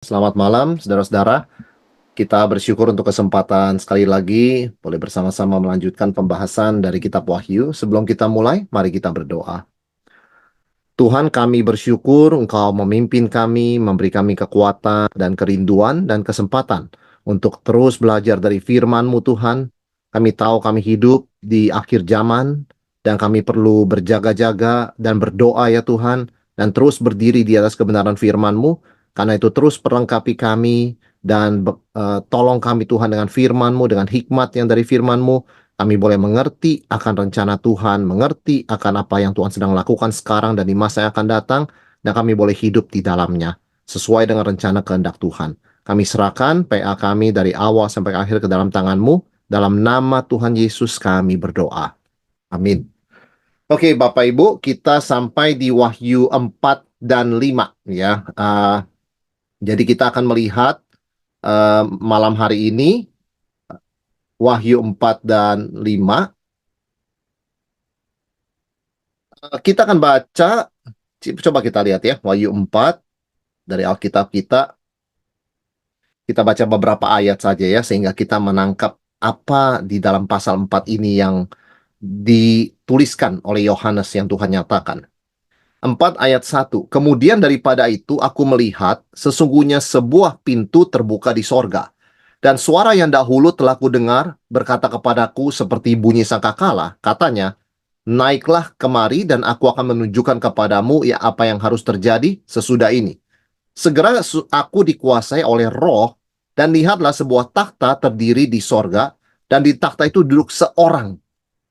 Selamat malam, saudara-saudara. Kita bersyukur untuk kesempatan sekali lagi boleh bersama-sama melanjutkan pembahasan dari Kitab Wahyu. Sebelum kita mulai, mari kita berdoa. Tuhan, kami bersyukur Engkau memimpin kami, memberi kami kekuatan dan kerinduan dan kesempatan untuk terus belajar dari firman-Mu, Tuhan. Kami tahu kami hidup di akhir zaman dan kami perlu berjaga-jaga dan berdoa ya Tuhan, dan terus berdiri di atas kebenaran firman-Mu. Karena itu terus perlengkapi kami dan tolong kami Tuhan dengan firman-Mu, dengan hikmat yang dari firman-Mu. Kami boleh mengerti akan rencana Tuhan, mengerti akan apa yang Tuhan sedang lakukan sekarang dan di masa yang akan datang, dan kami boleh hidup di dalamnya, sesuai dengan rencana kehendak Tuhan. Kami serahkan PA kami dari awal sampai akhir ke dalam tangan-Mu, dalam nama Tuhan Yesus kami berdoa. Amin. Oke, Bapak Ibu, kita sampai di Wahyu 4 dan 5. Ya. Jadi kita akan melihat malam hari ini, Wahyu 4 dan 5. Kita akan baca, coba kita lihat ya, Wahyu 4 dari Alkitab kita. Kita baca beberapa ayat saja ya, sehingga kita menangkap apa di dalam pasal 4 ini yang dituliskan oleh Yohanes yang Tuhan nyatakan. 4 ayat 1. Kemudian daripada itu aku melihat sesungguhnya sebuah pintu terbuka di sorga. Dan suara yang dahulu telah kudengar berkata kepadaku seperti bunyi sangkakala. Katanya, naiklah kemari dan aku akan menunjukkan kepadamu ya apa yang harus terjadi sesudah ini. Segera aku dikuasai oleh Roh, dan lihatlah sebuah takhta terdiri di sorga, dan di takhta itu duduk seorang.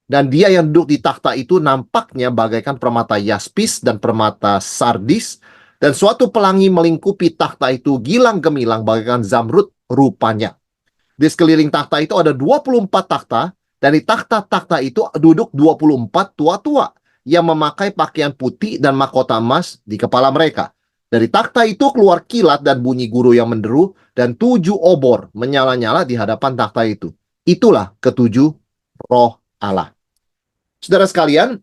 Dan dia yang duduk di takhta itu nampaknya bagaikan permata yaspis dan permata sardis, dan suatu pelangi melingkupi takhta itu gilang gemilang bagaikan zamrud rupanya. Di sekeliling takhta itu ada 24 takhta, dan di takhta-takhta itu duduk 24 tua-tua yang memakai pakaian putih dan mahkota emas di kepala mereka. Dari takhta itu keluar kilat dan bunyi guru yang menderu, dan 7 obor menyala-nyala di hadapan takhta itu. Itulah ketujuh roh Allah. Saudara sekalian,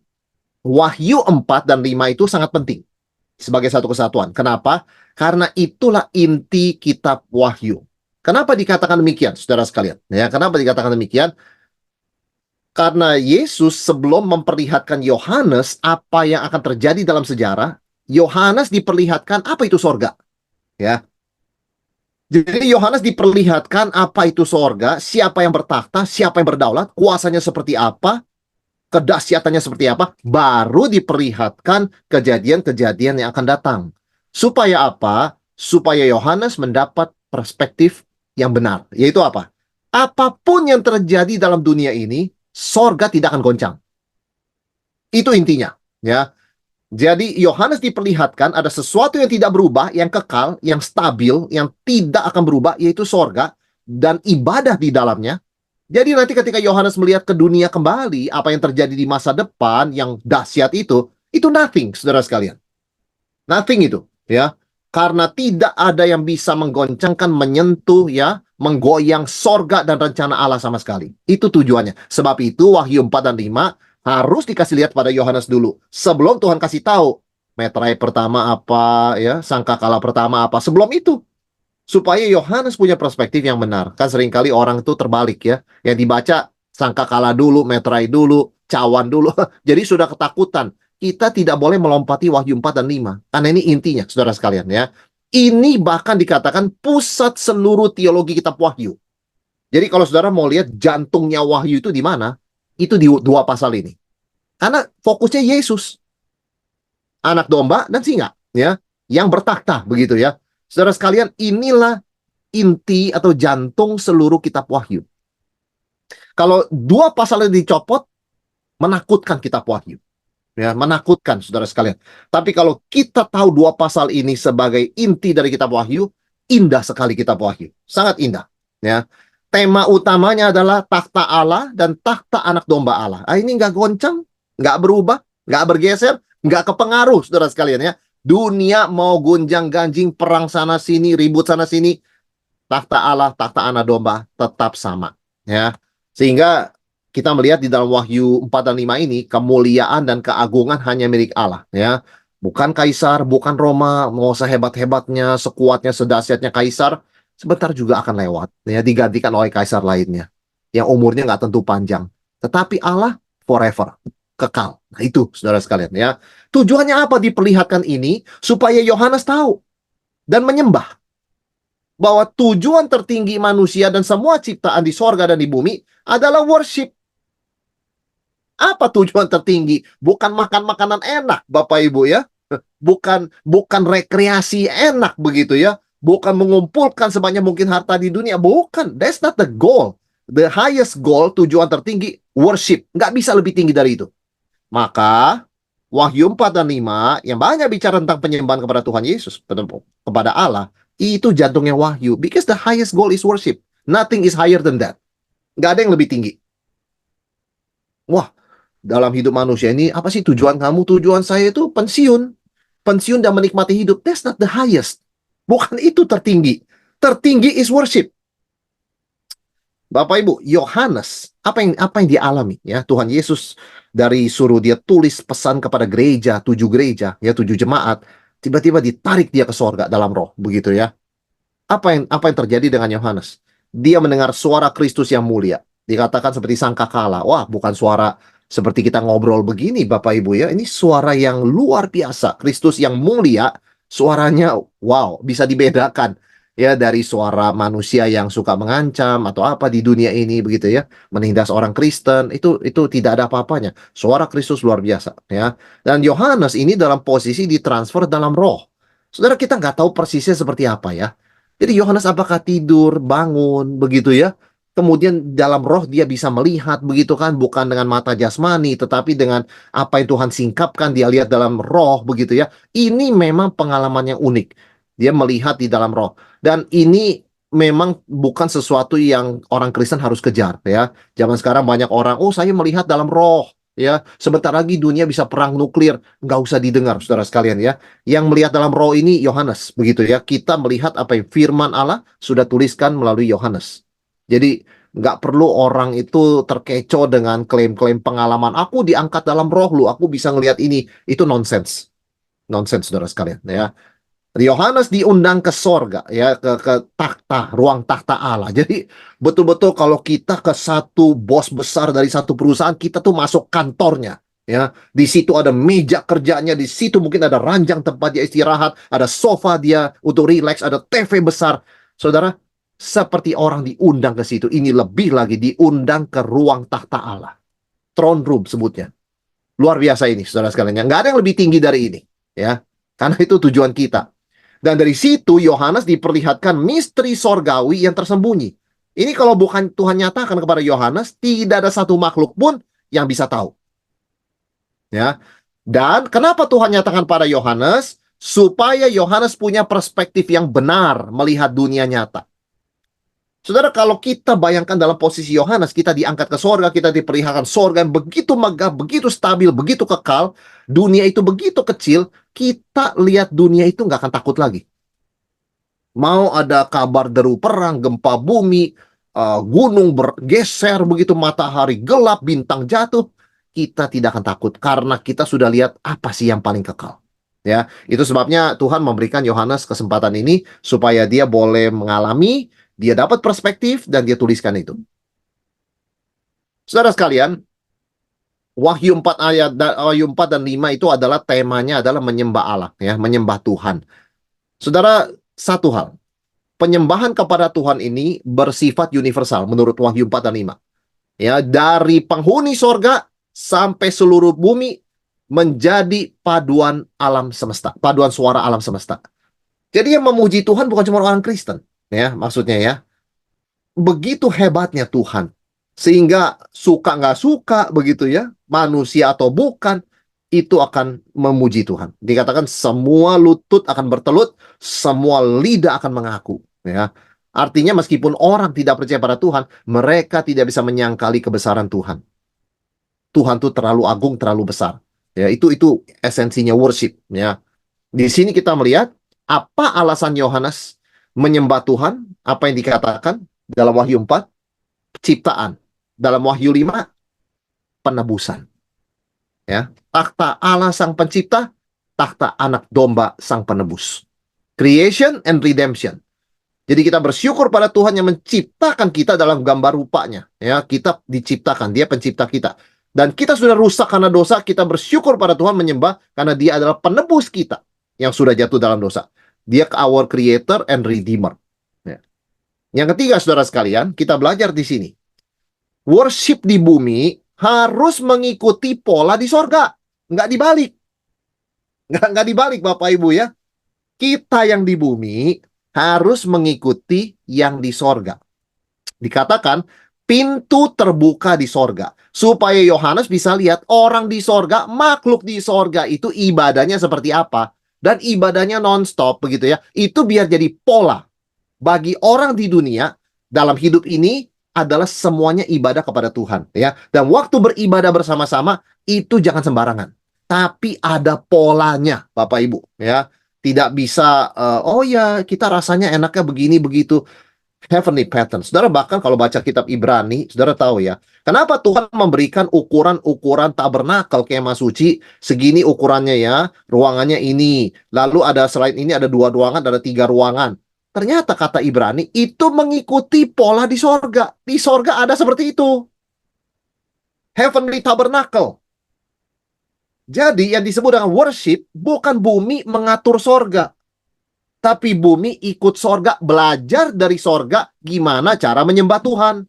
Wahyu 4 dan 5 itu sangat penting sebagai satu kesatuan. Kenapa? Karena itulah inti kitab Wahyu. Kenapa dikatakan demikian, saudara sekalian? Ya, kenapa dikatakan demikian? Karena Yesus sebelum memperlihatkan Yohanes apa yang akan terjadi dalam sejarah, Yohanes diperlihatkan apa itu sorga. Ya. Jadi Yohanes diperlihatkan apa itu sorga, siapa yang bertakhta, siapa yang berdaulat, kuasanya seperti apa, kedahsyatannya seperti apa, baru diperlihatkan kejadian-kejadian yang akan datang. Supaya apa? Supaya Yohanes mendapat perspektif yang benar. Yaitu apa? Apapun yang terjadi dalam dunia ini, sorga tidak akan goncang. Itu intinya. Ya. Jadi Yohanes diperlihatkan ada sesuatu yang tidak berubah, yang kekal, yang stabil, yang tidak akan berubah, yaitu sorga dan ibadah di dalamnya. Jadi nanti ketika Yohanes melihat ke dunia kembali, apa yang terjadi di masa depan yang dahsyat itu nothing, saudara sekalian. Nothing itu, ya. Karena tidak ada yang bisa menggoncangkan, menyentuh, ya, menggoyang sorga dan rencana Allah sama sekali. Itu tujuannya. Sebab itu Wahyu 4 dan 5 harus dikasih lihat pada Yohanes dulu. Sebelum Tuhan kasih tahu meterai pertama apa, ya, sangkakala pertama apa. Sebelum itu. Supaya Yohanes punya perspektif yang benar. Kan seringkali orang itu terbalik ya. Yang dibaca sangkakala dulu, meterai dulu, cawan dulu. Jadi sudah ketakutan. Kita tidak boleh melompati Wahyu 4 dan 5. Karena ini intinya, saudara sekalian ya. Ini bahkan dikatakan pusat seluruh teologi kitab Wahyu. Jadi kalau saudara mau lihat jantungnya Wahyu itu di mana, itu di dua pasal ini. Karena fokusnya Yesus, anak domba dan singa, ya, yang bertakhta begitu ya. Saudara sekalian, inilah inti atau jantung seluruh kitab Wahyu. Kalau dua pasal ini dicopot, menakutkan kitab Wahyu. Ya, menakutkan saudara sekalian. Tapi kalau kita tahu dua pasal ini sebagai inti dari kitab Wahyu, indah sekali kitab Wahyu. Sangat indah. Ya. Tema utamanya adalah takhta Allah dan takhta anak domba Allah. Ini nggak goncang, nggak berubah, nggak bergeser, nggak kepengaruh saudara sekalian ya. Dunia mau gonjang-ganjing, perang sana-sini, ribut sana-sini, takhta Allah, takhta anak domba tetap sama. Ya. Sehingga kita melihat di dalam Wahyu 4 dan 5 ini, kemuliaan dan keagungan hanya milik Allah. Ya. Bukan kaisar, bukan Roma, mau sehebat-hebatnya, sekuatnya, sedahsyatnya kaisar, sebentar juga akan lewat, ya, digantikan oleh kaisar lainnya, yang umurnya nggak tentu panjang. Tetapi Allah forever, kekal. Nah itu, saudara sekalian, ya. Tujuannya apa diperlihatkan ini? Supaya Yohanes tahu dan menyembah bahwa tujuan tertinggi manusia dan semua ciptaan di sorga dan di bumi adalah worship. Apa tujuan tertinggi? Bukan makan makanan enak, Bapak Ibu ya. Bukan rekreasi enak begitu ya. Bukan mengumpulkan sebanyak mungkin harta di dunia. Bukan. That's not the goal. The highest goal, tujuan tertinggi, worship. Nggak bisa lebih tinggi dari itu. Maka, Wahyu 4 dan 5, yang banyak bicara tentang penyembahan kepada Tuhan Yesus, kepada Allah, itu jantungnya Wahyu. Because the highest goal is worship. Nothing is higher than that. Nggak ada yang lebih tinggi. Wah, dalam hidup manusia ini, apa sih tujuan kamu? Tujuan saya itu pensiun. Pensiun dan menikmati hidup. That's not the highest. Bukan itu tertinggi. Tertinggi is worship. Bapak Ibu, Yohanes, apa yang dialami ya? Tuhan Yesus dari suruh dia tulis pesan kepada gereja, 7 gereja, ya 7 jemaat, tiba-tiba ditarik dia ke sorga dalam roh, begitu ya. Apa yang terjadi dengan Yohanes? Dia mendengar suara Kristus yang mulia. Dikatakan seperti sangkakala. Wah, bukan suara seperti kita ngobrol begini, Bapak Ibu ya. Ini suara yang luar biasa. Kristus yang mulia, suaranya wow, bisa dibedakan ya dari suara manusia yang suka mengancam atau apa di dunia ini begitu ya. Menindas orang Kristen, itu tidak ada apa-apanya. Suara Kristus luar biasa ya. Dan Yohanes ini dalam posisi ditransfer dalam roh. Saudara, kita nggak tahu persisnya seperti apa ya. Jadi Yohanes apakah tidur, bangun, begitu ya. Kemudian dalam roh dia bisa melihat, begitu kan. Bukan dengan mata jasmani, tetapi dengan apa yang Tuhan singkapkan, dia lihat dalam roh, begitu ya. Ini memang pengalaman yang unik. Dia melihat di dalam roh. Dan ini memang bukan sesuatu yang orang Kristen harus kejar ya. Zaman sekarang banyak orang, oh saya melihat dalam roh. Ya, sebentar lagi dunia bisa perang nuklir, nggak usah didengar, saudara sekalian ya. Yang melihat dalam roh ini Yohanes, begitu ya. Kita melihat apa yang firman Allah sudah tuliskan melalui Yohanes. Jadi nggak perlu orang itu terkecoh dengan klaim-klaim pengalaman. Aku diangkat dalam roh lu, aku bisa ngelihat ini. Itu nonsens. Nonsens, saudara sekalian ya. Yohanes diundang ke sorga ya, ke takhta, ruang takhta Allah. Jadi betul-betul kalau kita ke satu bos besar dari satu perusahaan, kita tuh masuk kantornya ya. Di situ ada meja kerjanya, di situ mungkin ada ranjang tempat dia istirahat, ada sofa dia untuk rileks, ada TV besar. Saudara, seperti orang diundang ke situ. Ini lebih lagi diundang ke ruang takhta Allah. Throne room sebutnya. Luar biasa ini, saudara sekalian. Nggak ada yang lebih tinggi dari ini ya. Karena itu tujuan kita. Dan dari situ Yohanes diperlihatkan misteri sorgawi yang tersembunyi. Ini kalau bukan Tuhan nyatakan kepada Yohanes, tidak ada satu makhluk pun yang bisa tahu. Ya. Dan kenapa Tuhan nyatakan pada Yohanes? Supaya Yohanes punya perspektif yang benar melihat dunia nyata. Saudara, kalau kita bayangkan dalam posisi Yohanes, kita diangkat ke sorga, kita diperlihatkan sorga yang begitu megah, begitu stabil, begitu kekal, dunia itu begitu kecil, kita lihat dunia itu nggak akan takut lagi. Mau ada kabar deru perang, gempa bumi, gunung bergeser, begitu matahari gelap, bintang jatuh, kita tidak akan takut karena kita sudah lihat apa sih yang paling kekal. Ya, itu sebabnya Tuhan memberikan Yohanes kesempatan ini supaya dia boleh mengalami, dia dapat perspektif dan dia tuliskan itu. Saudara sekalian, Wahyu 4 Wahyu 4 dan 5 itu adalah temanya adalah menyembah Allah ya, menyembah Tuhan. Saudara, satu hal, penyembahan kepada Tuhan ini bersifat universal menurut Wahyu 4 dan 5. Ya, dari penghuni sorga sampai seluruh bumi menjadi paduan alam semesta, paduan suara alam semesta. Jadi yang memuji Tuhan bukan cuma orang Kristen, ya, maksudnya ya. Begitu hebatnya Tuhan. Sehingga suka nggak suka begitu ya, manusia atau bukan, itu akan memuji Tuhan. Dikatakan semua lutut akan bertelut, semua lidah akan mengaku. Ya, artinya meskipun orang tidak percaya pada Tuhan, mereka tidak bisa menyangkali kebesaran Tuhan. Tuhan tuh terlalu agung, terlalu besar. Ya, itu esensinya worship. Ya, di sini kita melihat apa alasan Yohanes menyembah Tuhan, apa yang dikatakan dalam Wahyu 4, ciptaan. Dalam Wahyu 5, penebusan. Ya, takhta Allah sang pencipta, takhta anak domba sang penebus. Creation and redemption. Jadi kita bersyukur pada Tuhan yang menciptakan kita dalam gambar rupanya. Ya, kita diciptakan, Dia pencipta kita. Dan kita sudah rusak karena dosa, kita bersyukur pada Tuhan menyembah karena Dia adalah penebus kita yang sudah jatuh dalam dosa. Dia our creator and redeemer. Ya. Yang ketiga, saudara sekalian, kita belajar di sini. Worship di bumi harus mengikuti pola di sorga. Nggak dibalik. Nggak dibalik, Bapak Ibu ya. Kita yang di bumi harus mengikuti yang di sorga. Dikatakan, pintu terbuka di sorga. Supaya Yohanes bisa lihat orang di sorga, makhluk di sorga itu ibadahnya seperti apa. Dan ibadahnya non-stop begitu ya. Itu biar jadi pola. Bagi orang di dunia, dalam hidup ini adalah semuanya ibadah kepada Tuhan. Ya. Dan waktu beribadah bersama-sama, itu jangan sembarangan. Tapi ada polanya, Bapak Ibu. Ya. Tidak bisa, oh ya kita rasanya enaknya begini begitu. Heavenly pattern. Saudara bahkan kalau baca kitab Ibrani, saudara tahu ya, kenapa Tuhan memberikan ukuran-ukuran tabernakel kemah suci, segini ukurannya ya, ruangannya ini, lalu ada selain ini ada 2 ruangan, ada 3 ruangan. Ternyata kata Ibrani itu mengikuti pola di sorga. Di sorga ada seperti itu. Heavenly tabernacle. Jadi yang disebut dengan worship bukan bumi mengatur sorga. Tapi bumi ikut sorga, belajar dari sorga gimana cara menyembah Tuhan.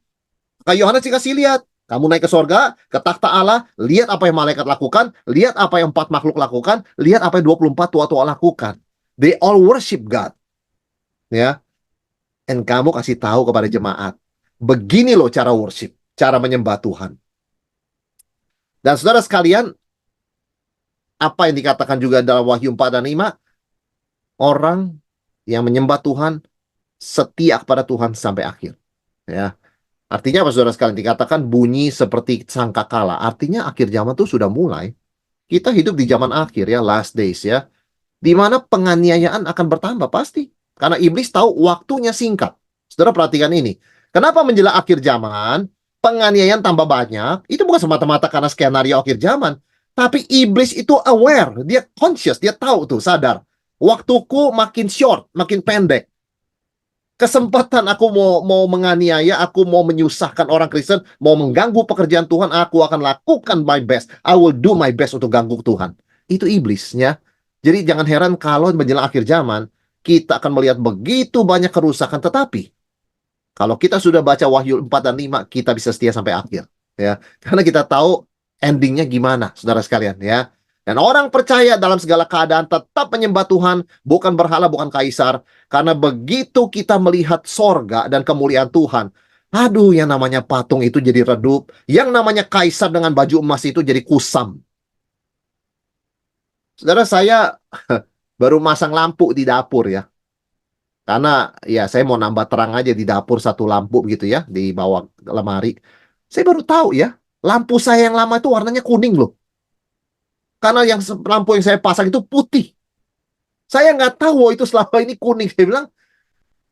Kayak Yohanes dikasih lihat. Kamu naik ke sorga, ke takhta Allah, lihat apa yang malaikat lakukan, lihat apa yang 4 makhluk lakukan, lihat apa yang 24 tua-tua lakukan. They all worship God. Ya. Dan kamu kasih tahu kepada jemaat. Begini loh cara worship, cara menyembah Tuhan. Dan saudara sekalian, apa yang dikatakan juga dalam Wahyu 4 dan 5, orang yang menyembah Tuhan setia kepada Tuhan sampai akhir. Ya. Artinya apa saudara sekalian? Dikatakan bunyi seperti sangkakala. Artinya akhir zaman itu sudah mulai. Kita hidup di zaman akhir ya, last days ya. Di mana penganiayaan akan bertambah pasti. Karena iblis tahu waktunya singkat. Saudara perhatikan ini. Kenapa menjelang akhir zaman penganiayaan tambah banyak? Itu bukan semata-mata karena skenario akhir zaman. Tapi iblis itu aware, dia conscious, dia tahu tuh, sadar. Waktuku makin short, makin pendek. Kesempatan aku mau menganiaya, aku mau menyusahkan orang Kristen, mau mengganggu pekerjaan Tuhan, aku akan lakukan my best. I will do my best untuk ganggu Tuhan. Itu iblisnya. Jadi jangan heran kalau menjelang akhir zaman, kita akan melihat begitu banyak kerusakan. Tetapi, kalau kita sudah baca Wahyu 4 dan 5, kita bisa setia sampai akhir. Ya, karena kita tahu endingnya gimana, saudara sekalian ya. Dan orang percaya dalam segala keadaan tetap menyembah Tuhan, bukan berhala, bukan kaisar. Karena begitu kita melihat sorga dan kemuliaan Tuhan, aduh, yang namanya patung itu jadi redup, yang namanya kaisar dengan baju emas itu jadi kusam. Saudara, saya baru masang lampu di dapur ya. Karena ya saya mau nambah terang aja di dapur, 1 lampu gitu ya, di bawah lemari. Saya baru tahu ya, lampu saya yang lama itu warnanya kuning loh. Karena yang lampu yang saya pasang itu putih. Saya nggak tahu itu selama ini kuning. Saya bilang,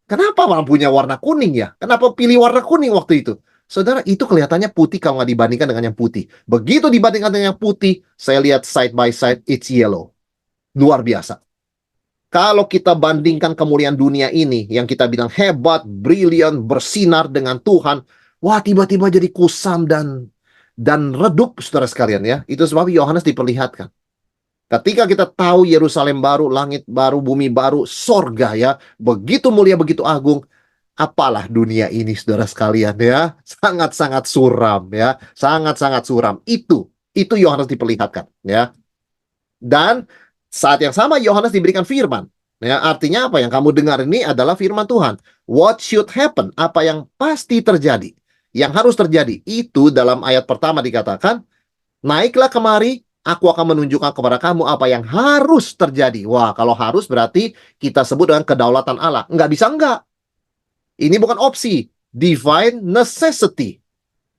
kenapa lampunya warna kuning ya? Kenapa pilih warna kuning waktu itu? Saudara, itu kelihatannya putih kalau nggak dibandingkan dengan yang putih. Begitu dibandingkan dengan yang putih, saya lihat side by side, it's yellow. Luar biasa. Kalau kita bandingkan kemuliaan dunia ini, yang kita bilang hebat, brilian, bersinar dengan Tuhan, wah tiba-tiba jadi kusam dan redup, saudara sekalian ya. Itu sebab Yohanes diperlihatkan. Ketika kita tahu Yerusalem baru, langit baru, bumi baru, sorga ya, begitu mulia, begitu agung, apalah dunia ini, saudara sekalian ya, sangat-sangat suram ya, sangat-sangat suram. Itu Yohanes diperlihatkan ya. Dan saat yang sama Yohanes diberikan firman. Ya, artinya apa yang kamu dengar ini adalah firman Tuhan. What should happen? Apa yang pasti terjadi? Yang harus terjadi itu dalam ayat pertama dikatakan, naiklah kemari, aku akan menunjukkan kepada kamu apa yang harus terjadi. Wah, kalau harus berarti kita sebut dengan kedaulatan Allah. Nggak bisa enggak. Ini bukan opsi. Divine necessity.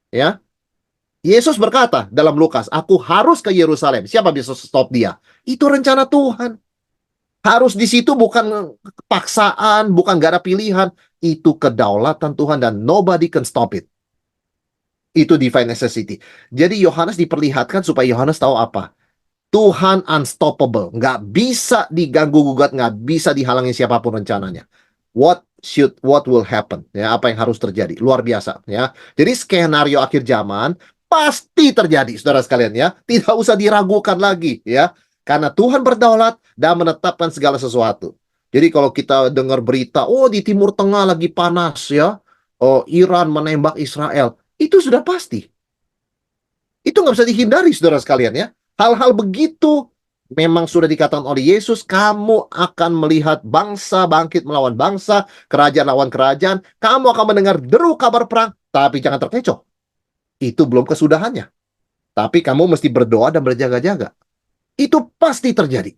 Ya. Yesus berkata dalam Lukas, aku harus ke Yerusalem. Siapa bisa stop dia? Itu rencana Tuhan. Harus di situ bukan paksaan, bukan gak ada pilihan. Itu kedaulatan Tuhan dan nobody can stop it. Itu divine necessity. Jadi Yohanes diperlihatkan supaya Yohanes tahu apa? Tuhan unstoppable, nggak bisa diganggu gugat, nggak bisa dihalangi siapapun rencananya. What will happen? Ya, apa yang harus terjadi? Luar biasa, ya. Jadi skenario akhir zaman pasti terjadi, saudara sekalian, ya. Tidak usah diragukan lagi, ya. Karena Tuhan berdaulat dan menetapkan segala sesuatu. Jadi kalau kita dengar berita, oh di Timur Tengah lagi panas, ya. Oh, Iran menembak Israel, itu sudah pasti. Itu nggak bisa dihindari, saudara sekalian, ya. Hal-hal begitu memang sudah dikatakan oleh Yesus, kamu akan melihat bangsa bangkit melawan bangsa, kerajaan lawan kerajaan, kamu akan mendengar deru kabar perang, tapi jangan terkecoh. Itu belum kesudahannya. Tapi kamu mesti berdoa dan berjaga-jaga. Itu pasti terjadi.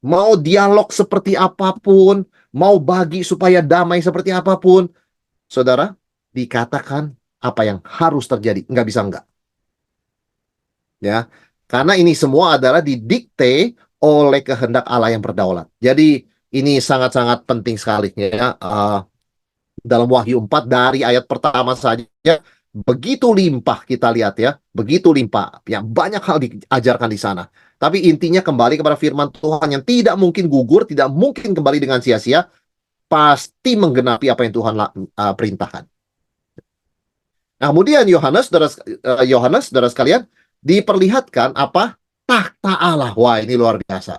Mau dialog seperti apapun, mau bagi supaya damai seperti apapun, saudara, dikatakan apa yang harus terjadi. Nggak bisa nggak. Ya, karena ini semua adalah didikte oleh kehendak Allah yang berdaulat. Jadi ini sangat-sangat penting sekali, ya. Dalam Wahyu 4 dari ayat pertama saja begitu limpah kita lihat, ya, begitu limpah, ya, banyak hal diajarkan di sana. Tapi intinya kembali kepada firman Tuhan yang tidak mungkin gugur, tidak mungkin kembali dengan sia-sia, pasti menggenapi apa yang Tuhan perintahkan. Nah, kemudian Yohanes, saudara sekalian, diperlihatkan apa? Takhta Allah. Wah, ini luar biasa.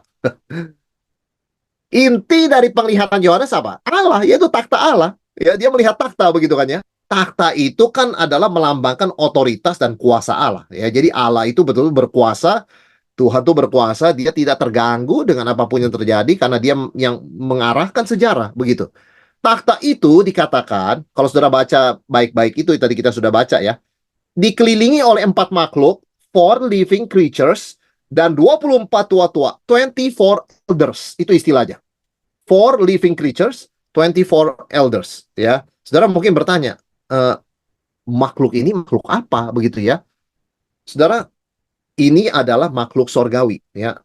Inti dari penglihatan Yohanes apa? Allah, yaitu takhta Allah. Ya, dia melihat takhta begitu kan, ya. Takhta itu kan adalah melambangkan otoritas dan kuasa Allah. Ya, jadi Allah itu betul-betul berkuasa. Tuhan itu berkuasa, dia tidak terganggu dengan apapun yang terjadi karena dia yang mengarahkan sejarah begitu. Takhta itu dikatakan, kalau saudara baca baik-baik itu tadi kita sudah baca, ya, dikelilingi oleh 4 makhluk, 4 living creatures, dan 24 tua-tua, 24 elders, itu istilahnya. 4 living creatures, 24 elders, ya. Saudara mungkin bertanya, makhluk ini makhluk apa begitu, ya? Saudara, ini adalah makhluk sorgawi, ya.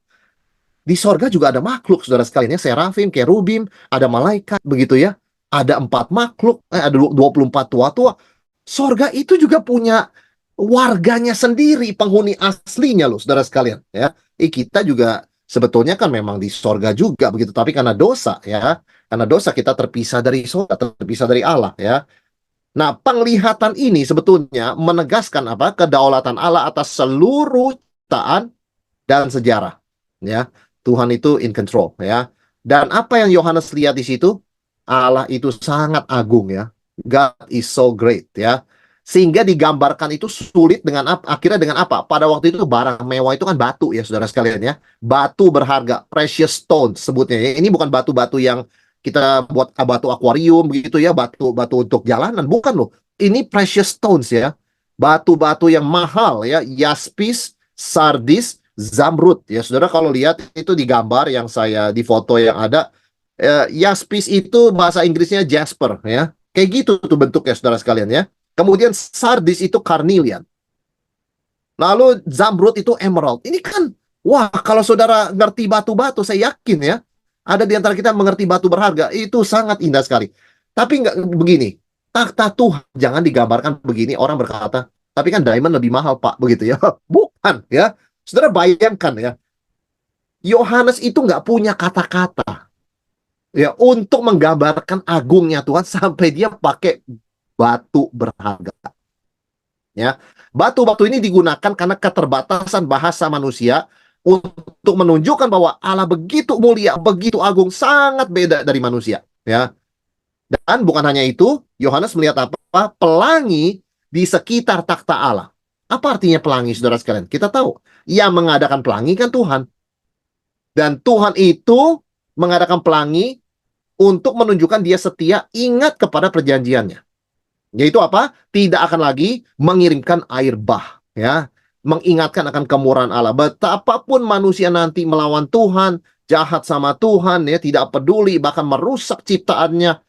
Di sorga juga ada makhluk, saudara sekalian, ya, serafim, kerubim, ada malaikat begitu, ya. Ada 4 makhluk, ada 24 tua-tua. Sorga itu juga punya warganya sendiri, penghuni aslinya loh, saudara sekalian, ya. Kita juga sebetulnya kan memang di sorga juga begitu, tapi karena dosa, ya, karena dosa kita terpisah dari sorga, terpisah dari Allah, ya. Nah, penglihatan ini sebetulnya menegaskan apa? Kedaulatan Allah atas seluruh ciptaan dan sejarah, ya. Tuhan itu in control, ya. Dan apa yang Yohanes lihat di situ? Allah itu sangat agung, ya. God is so great, ya. Sehingga digambarkan itu sulit dengan apa? Akhirnya dengan apa? Pada waktu itu barang mewah itu kan batu, ya, saudara sekalian, ya. Batu berharga, precious stones sebutnya, ya. Ini bukan batu-batu yang kita buat batu akuarium begitu, ya, batu-batu untuk jalanan, bukan loh. Ini precious stones, ya. Batu-batu yang mahal, ya, yaspis, sardis, zamrud, ya. Saudara kalau lihat itu di gambar yang saya di foto yang ada, yaspis itu bahasa Inggrisnya jasper, ya. Kayak gitu tuh bentuknya, saudara sekalian, ya. Kemudian sardis itu carnelian. Lalu zamrud itu emerald. Ini kan, wah, kalau saudara ngerti batu-batu, saya yakin, ya, ada di antara kita yang mengerti batu berharga, itu sangat indah sekali. Tapi nggak begini, takhta Tuhan jangan digambarkan begini, orang berkata, tapi kan diamond lebih mahal, Pak, begitu, ya. Bukan, ya. Saudara bayangkan, ya, Yohanes itu nggak punya kata-kata, ya, untuk menggambarkan agungnya Tuhan sampai dia pakai batu berharga, ya. Batu-batu ini digunakan karena keterbatasan bahasa manusia untuk menunjukkan bahwa Allah begitu mulia, begitu agung, sangat beda dari manusia, ya. Dan bukan hanya itu, Yohanes melihat apa? Pelangi di sekitar takhta Allah. Apa artinya pelangi, saudara sekalian? Kita tahu, yang mengadakan pelangi kan Tuhan. Dan Tuhan itu mengadakan pelangi untuk menunjukkan dia setia, ingat kepada perjanjiannya. Yaitu apa? Tidak akan lagi mengirimkan air bah, ya. Mengingatkan akan kemurahan Allah. Betapapun manusia nanti melawan Tuhan, jahat sama Tuhan, ya, tidak peduli, bahkan merusak ciptaannya,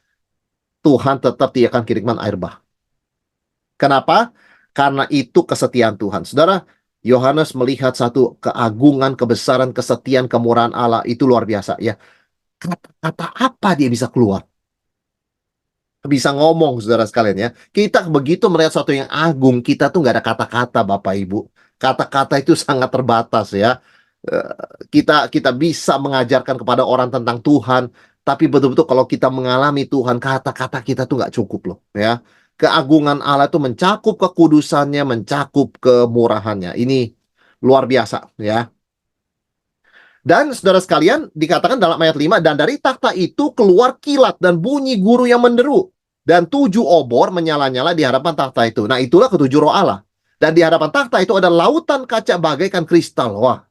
Tuhan tetap tidak akan kirimkan air bah. Kenapa? Karena itu kesetiaan Tuhan. Saudara, Yohanes melihat satu keagungan, kebesaran, kesetiaan, kemurahan Allah, itu luar biasa, ya. Kata-kata apa dia bisa keluar? Bisa ngomong, saudara sekalian, ya. Kita begitu melihat sesuatu yang agung, kita tuh nggak ada kata-kata, Bapak Ibu. Kata-kata itu sangat terbatas ya. Eh, kita bisa mengajarkan kepada orang tentang Tuhan, tapi betul-betul kalau kita mengalami Tuhan, kata-kata kita tuh nggak cukup loh ya. Keagungan Allah itu mencakup kekudusannya, mencakup kemurahannya. Ini luar biasa ya. Dan saudara sekalian, dikatakan dalam ayat 5, dan dari takhta itu keluar kilat dan bunyi guru yang menderu. Dan 7 obor menyala-nyala di hadapan takhta itu. Nah, itulah ketujuh roh Allah. Dan di hadapan takhta itu ada lautan kaca bagaikan kristal. Wah,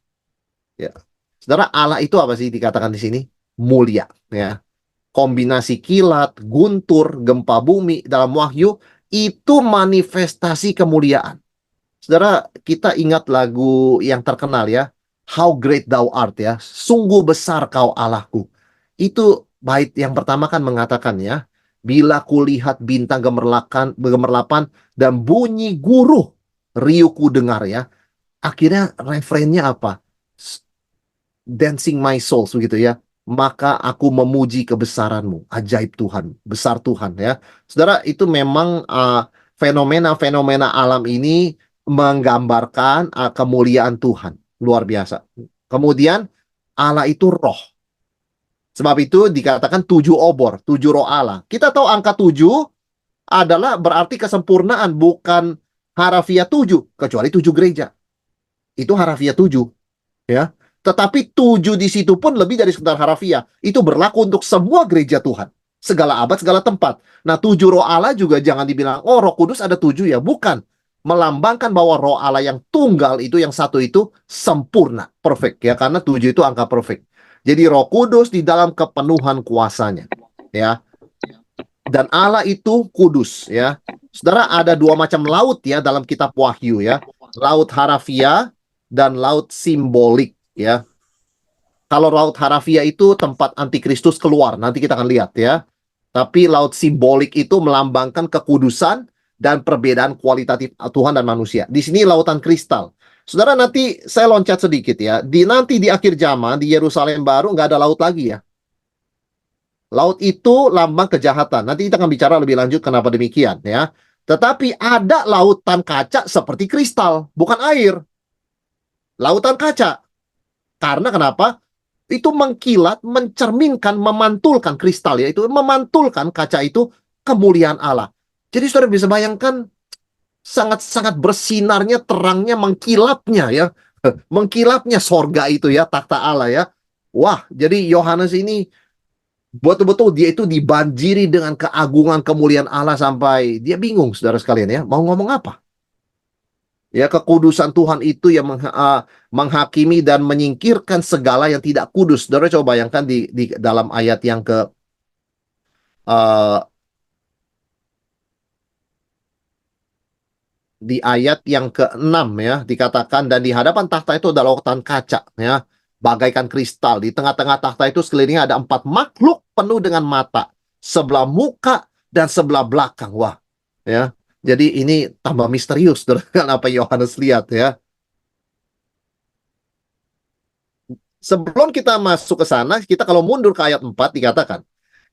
ya. Saudara, Allah itu apa sih dikatakan di sini? Mulia, ya. Kombinasi kilat, guntur, gempa bumi dalam Wahyu, itu manifestasi kemuliaan. Saudara, kita ingat lagu yang terkenal ya, How Great Thou Art ya, sungguh besar kau Allahku. Itu bait yang pertama kan mengatakan ya, bila kulihat bintang gemerlapan dan bunyi guruh, riuhku dengar ya. Akhirnya refrennya apa? Dancing my soul begitu ya. Maka aku memuji kebesaranmu, ajaib Tuhan, besar Tuhan ya. Saudara, itu memang fenomena-fenomena alam ini menggambarkan kemuliaan Tuhan. Luar biasa. Kemudian Allah itu roh. Sebab itu dikatakan 7 obor, 7 roh Allah. Kita tahu angka 7 adalah berarti kesempurnaan, bukan harafiah 7, kecuali 7 gereja. Itu harafiah 7. Ya. Tetapi 7 di situ pun lebih dari sekedar harafiah. Itu berlaku untuk semua gereja Tuhan. Segala abad, segala tempat. Nah, 7 roh Allah juga jangan dibilang, oh Roh Kudus ada 7 ya. Bukan. Melambangkan bahwa roh Allah yang tunggal itu, yang satu itu sempurna. Perfect ya. Karena 7 itu angka perfect. Jadi Roh Kudus di dalam kepenuhan kuasanya. Ya. Dan Allah itu kudus ya. Saudara, ada 2 macam laut ya dalam kitab Wahyu ya. Laut harafiah dan laut simbolik ya. Kalau laut harafiah itu tempat antikristus keluar, nanti kita akan lihat ya. Tapi laut simbolik itu melambangkan kekudusan dan perbedaan kualitatif Tuhan dan manusia. Di sini lautan kristal. Saudara, nanti saya loncat sedikit ya. Nanti di akhir zaman di Yerusalem baru nggak ada laut lagi ya. Laut itu lambang kejahatan. Nanti kita akan bicara lebih lanjut kenapa demikian ya. Tetapi ada lautan kaca seperti kristal, bukan air. Lautan kaca. Karena kenapa? Itu mengkilat, mencerminkan, memantulkan kristal ya. Itu memantulkan kaca itu kemuliaan Allah. Jadi saudara bisa bayangkan sangat-sangat bersinarnya, terangnya, mengkilapnya ya. Mengkilapnya sorga itu ya, takhta Allah ya. Wah, jadi Yohanes ini betul-betul dia itu dibanjiri dengan keagungan kemuliaan Allah sampai dia bingung saudara sekalian ya. Mau ngomong apa? Ya, kekudusan Tuhan itu yang menghakimi dan menyingkirkan segala yang tidak kudus. Saudara coba bayangkan di dalam ayat yang uh, di ayat yang ke-6 ya, dikatakan dan di hadapan takhta itu ada lautan kaca ya, bagaikan kristal. Di tengah-tengah takhta itu sekelilingnya ada 4 makhluk penuh dengan mata, sebelah muka dan sebelah belakang. Wah, ya. Jadi ini tambah misterius dengan apa Yohanes lihat ya. Sebelum kita masuk ke sana, kita kalau mundur ke ayat 4 dikatakan,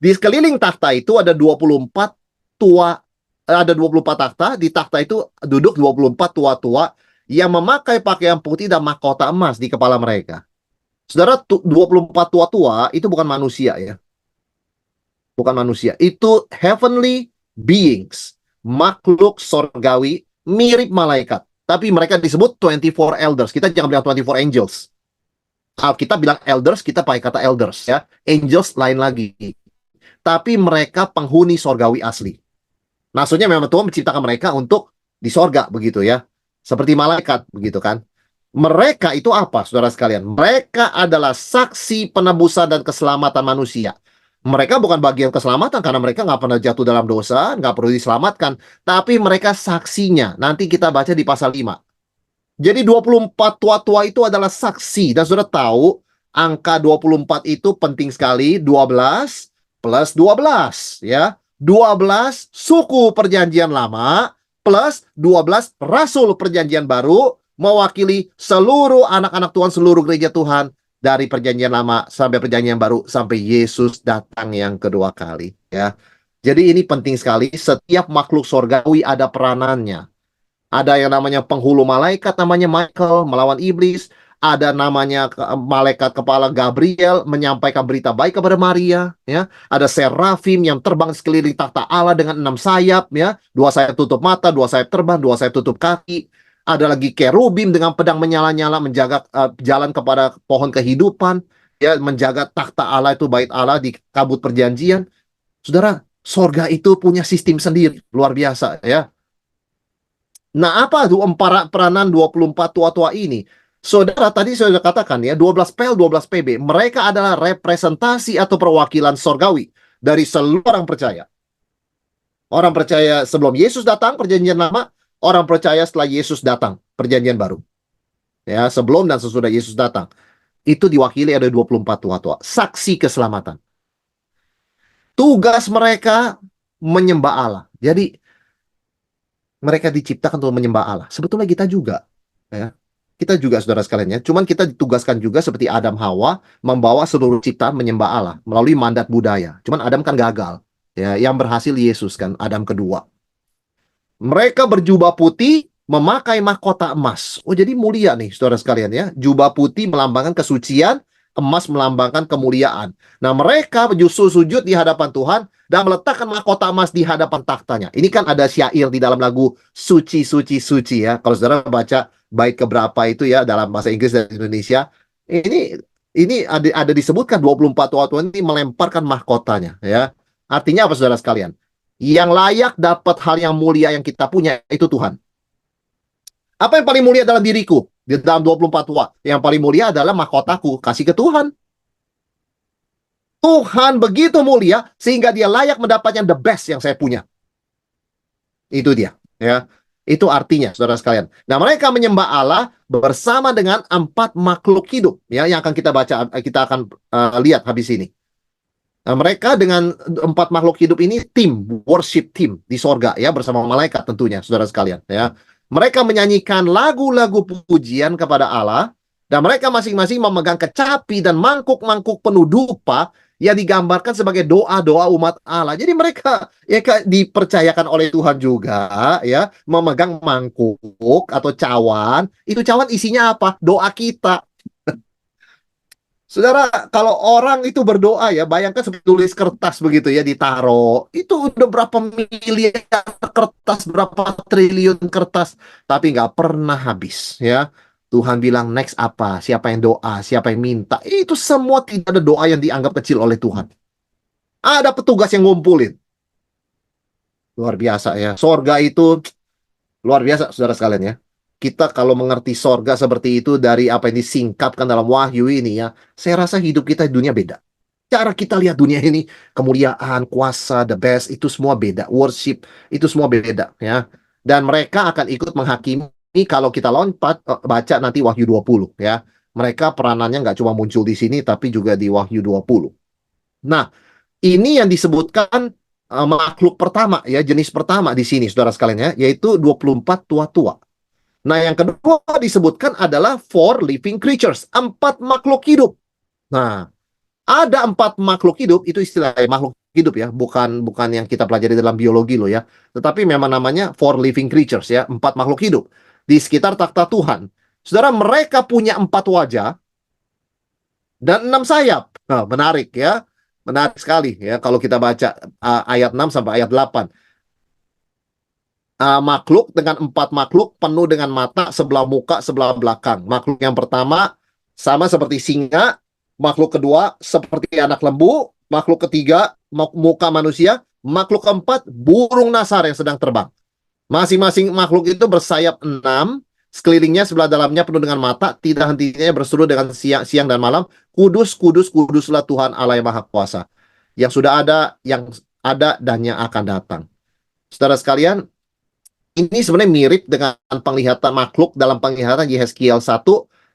di sekeliling takhta itu ada 24 tua, ada 24 takhta, di takhta itu duduk 24 tua-tua yang memakai pakaian putih dan mahkota emas di kepala mereka. Saudara, 24 tua-tua itu bukan manusia ya. Bukan manusia, itu heavenly beings, makhluk sorgawi mirip malaikat. Tapi mereka disebut 24 elders. Kita jangan bilang 24 angels. Kita bilang elders, kita pakai kata elders ya. Angels lain lagi. Tapi mereka penghuni sorgawi asli. Maksudnya memang Tuhan menciptakan mereka untuk di sorga begitu ya. Seperti malaikat begitu kan. Mereka itu apa saudara sekalian? Mereka adalah saksi penebusan dan keselamatan manusia. Mereka bukan bagian keselamatan karena mereka nggak pernah jatuh dalam dosa, nggak perlu diselamatkan. Tapi mereka saksinya. Nanti kita baca di pasal 5. Jadi 24 tua-tua itu adalah saksi. Dan sudah tahu angka 24 itu penting sekali. 12 plus 12 ya. 12 suku perjanjian lama plus 12 rasul perjanjian baru mewakili seluruh anak-anak Tuhan, seluruh gereja Tuhan dari perjanjian lama sampai perjanjian baru sampai Yesus datang yang kedua kali ya. Jadi ini penting sekali, setiap makhluk sorgawi ada peranannya. Ada yang namanya penghulu malaikat, namanya Michael, melawan iblis. Ada namanya malaikat kepala Gabriel, menyampaikan berita baik kepada Maria. Ya, ada serafim yang terbang sekeliling takhta Allah dengan 6 sayap. Ya, 2 sayap tutup mata, 2 sayap terbang, 2 sayap tutup kaki. Ada lagi kerubim dengan pedang menyala-nyala menjaga jalan kepada pohon kehidupan. Ya, menjaga takhta Allah itu bait Allah di kabut perjanjian. Saudara, sorga itu punya sistem sendiri, luar biasa ya. Nah, apa tuh peranan 24 tua-tua ini? Saudara, tadi saya sudah katakan ya, 12 PEL, 12 PB. Mereka adalah representasi atau perwakilan sorgawi dari seluruh orang percaya. Orang percaya sebelum Yesus datang, perjanjian lama. Orang percaya setelah Yesus datang, perjanjian baru. Ya, sebelum dan sesudah Yesus datang. Itu diwakili ada 24 tua-tua. Saksi keselamatan. Tugas mereka menyembah Allah. Jadi, mereka diciptakan untuk menyembah Allah. Sebetulnya kita juga. Ya. Kita juga, saudara sekalian ya. Cuman kita ditugaskan juga seperti Adam Hawa membawa seluruh ciptaan menyembah Allah melalui mandat budaya. Cuman Adam kan gagal. Ya, yang berhasil Yesus kan, Adam kedua. Mereka berjubah putih, memakai mahkota emas. Oh, jadi mulia nih, saudara sekalian ya. Jubah putih melambangkan kesucian, emas melambangkan kemuliaan. Nah, mereka justru sujud di hadapan Tuhan dan meletakkan mahkota emas di hadapan tahtanya. Ini kan ada syair di dalam lagu Suci, Suci, Suci ya. Kalau saudara baca bait keberapa itu ya dalam bahasa Inggris dan Indonesia, ini ada disebutkan 24 tua-tua ini melemparkan mahkotanya ya. Artinya apa, saudara sekalian? Yang layak dapat hal yang mulia yang kita punya itu Tuhan. Apa yang paling mulia dalam diriku? Di dalam 24 tua. Yang paling mulia adalah mahkotaku. Kasih ke Tuhan. Tuhan begitu mulia sehingga dia layak mendapatkan the best yang saya punya. Itu dia. Ya. Itu artinya, saudara sekalian. Nah, mereka menyembah Allah bersama dengan 4 makhluk hidup. Ya, yang akan kita baca, kita akan lihat habis ini. Nah, mereka dengan 4 makhluk hidup ini tim, worship team di sorga ya, bersama malaikat tentunya, saudara sekalian ya. Mereka menyanyikan lagu-lagu pujian kepada Allah dan mereka masing-masing memegang kecapi dan mangkuk-mangkuk penuh dupa yang digambarkan sebagai doa-doa umat Allah. Jadi mereka ya dipercayakan oleh Tuhan juga ya, memegang mangkuk atau cawan. Itu cawan isinya apa? Doa kita. Saudara, kalau orang itu berdoa ya, bayangkan seperti tulis kertas begitu ya, ditaruh. Itu udah berapa miliar kertas, berapa triliun kertas, tapi nggak pernah habis ya. Tuhan bilang next apa, siapa yang doa, siapa yang minta. Itu semua tidak ada doa yang dianggap kecil oleh Tuhan. Ada petugas yang ngumpulin. Luar biasa ya. Sorga itu luar biasa, saudara sekalian ya. Kita kalau mengerti sorga seperti itu dari apa yang disingkapkan dalam wahyu ini ya, saya rasa hidup kita di dunia beda. Cara kita lihat dunia ini, kemuliaan, kuasa, the best, itu semua beda. Worship, itu semua beda ya. Dan mereka akan ikut menghakimi kalau kita lompat, baca nanti Wahyu 20 ya. Mereka peranannya nggak cuma muncul di sini, tapi juga di Wahyu 20. Nah, ini yang disebutkan makhluk pertama ya, jenis pertama di sini, saudara sekalian ya, yaitu 24 tua-tua. Nah, yang kedua disebutkan adalah 4 living creatures, 4 makhluk hidup. Nah, ada 4 makhluk hidup, itu istilah makhluk hidup ya, bukan yang kita pelajari dalam biologi loh ya. Tetapi memang namanya 4 living creatures ya, 4 makhluk hidup di sekitar takhta Tuhan. Saudara, mereka punya 4 wajah dan 6 sayap. Nah, menarik ya. Menarik sekali ya kalau kita baca ayat 6 sampai ayat 8. Makhluk dengan 4 makhluk penuh dengan mata sebelah muka sebelah belakang. Makhluk yang pertama sama seperti singa, makhluk kedua seperti anak lembu, makhluk ketiga muka manusia, makhluk keempat burung nasar yang sedang terbang. Masing-masing makhluk itu bersayap 6, sekelilingnya sebelah dalamnya penuh dengan mata, tidak hentinya berseru dengan siang dan malam, kudus, kudus, kuduslah Tuhan Allah yang Maha Kuasa, yang sudah ada, yang ada, dan yang akan datang. Saudara sekalian, ini sebenarnya mirip dengan penglihatan makhluk dalam penglihatan Yehezkiel 1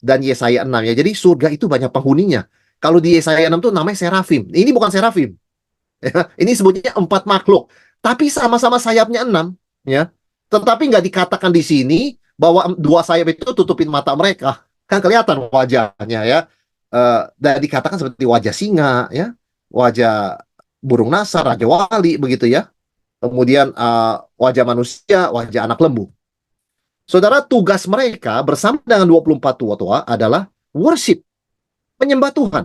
dan Yesaya 6 ya. Jadi surga itu banyak penghuninya. Kalau di Yesaya 6 tuh namanya serafim. Ini bukan serafim. Ya, ini sebutnya 4 makhluk. Tapi sama-sama sayapnya 6 ya. Tetapi nggak dikatakan di sini bahwa 2 sayap itu tutupin mata mereka. Kan kelihatan wajahnya ya. Dan dikatakan seperti wajah singa ya. Wajah burung nasar, raja wali begitu ya. Kemudian wajah manusia, wajah anak lembu. Saudara, tugas mereka bersama dengan 24 tua-tua adalah worship, menyembah Tuhan.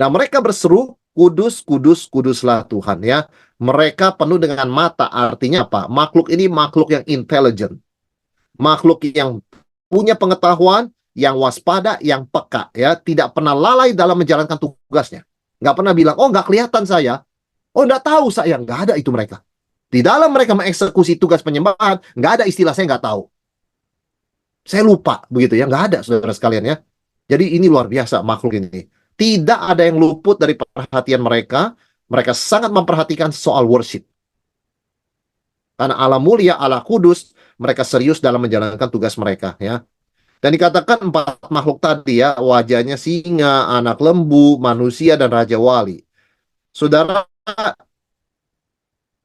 Dan mereka berseru, kudus, kudus, kuduslah Tuhan, ya. Mereka penuh dengan mata, artinya apa? Makhluk ini makhluk yang intelligent, makhluk yang punya pengetahuan, yang waspada, yang peka, ya. Tidak pernah lalai dalam menjalankan tugasnya. Nggak pernah bilang, oh nggak kelihatan saya, oh nggak tahu saya, nggak ada itu mereka. Di dalam mereka mengeksekusi tugas penyembahan, nggak ada istilah saya nggak tahu. Saya lupa, begitu ya. Nggak ada, saudara sekalian ya. Jadi ini luar biasa makhluk ini. Tidak ada yang luput dari perhatian mereka. Mereka sangat memperhatikan soal worship. Karena Allah mulia, Allah kudus, mereka serius dalam menjalankan tugas mereka, ya. Dan dikatakan 4 makhluk tadi ya, wajahnya singa, anak lembu, manusia, dan Raja Wali. Saudara,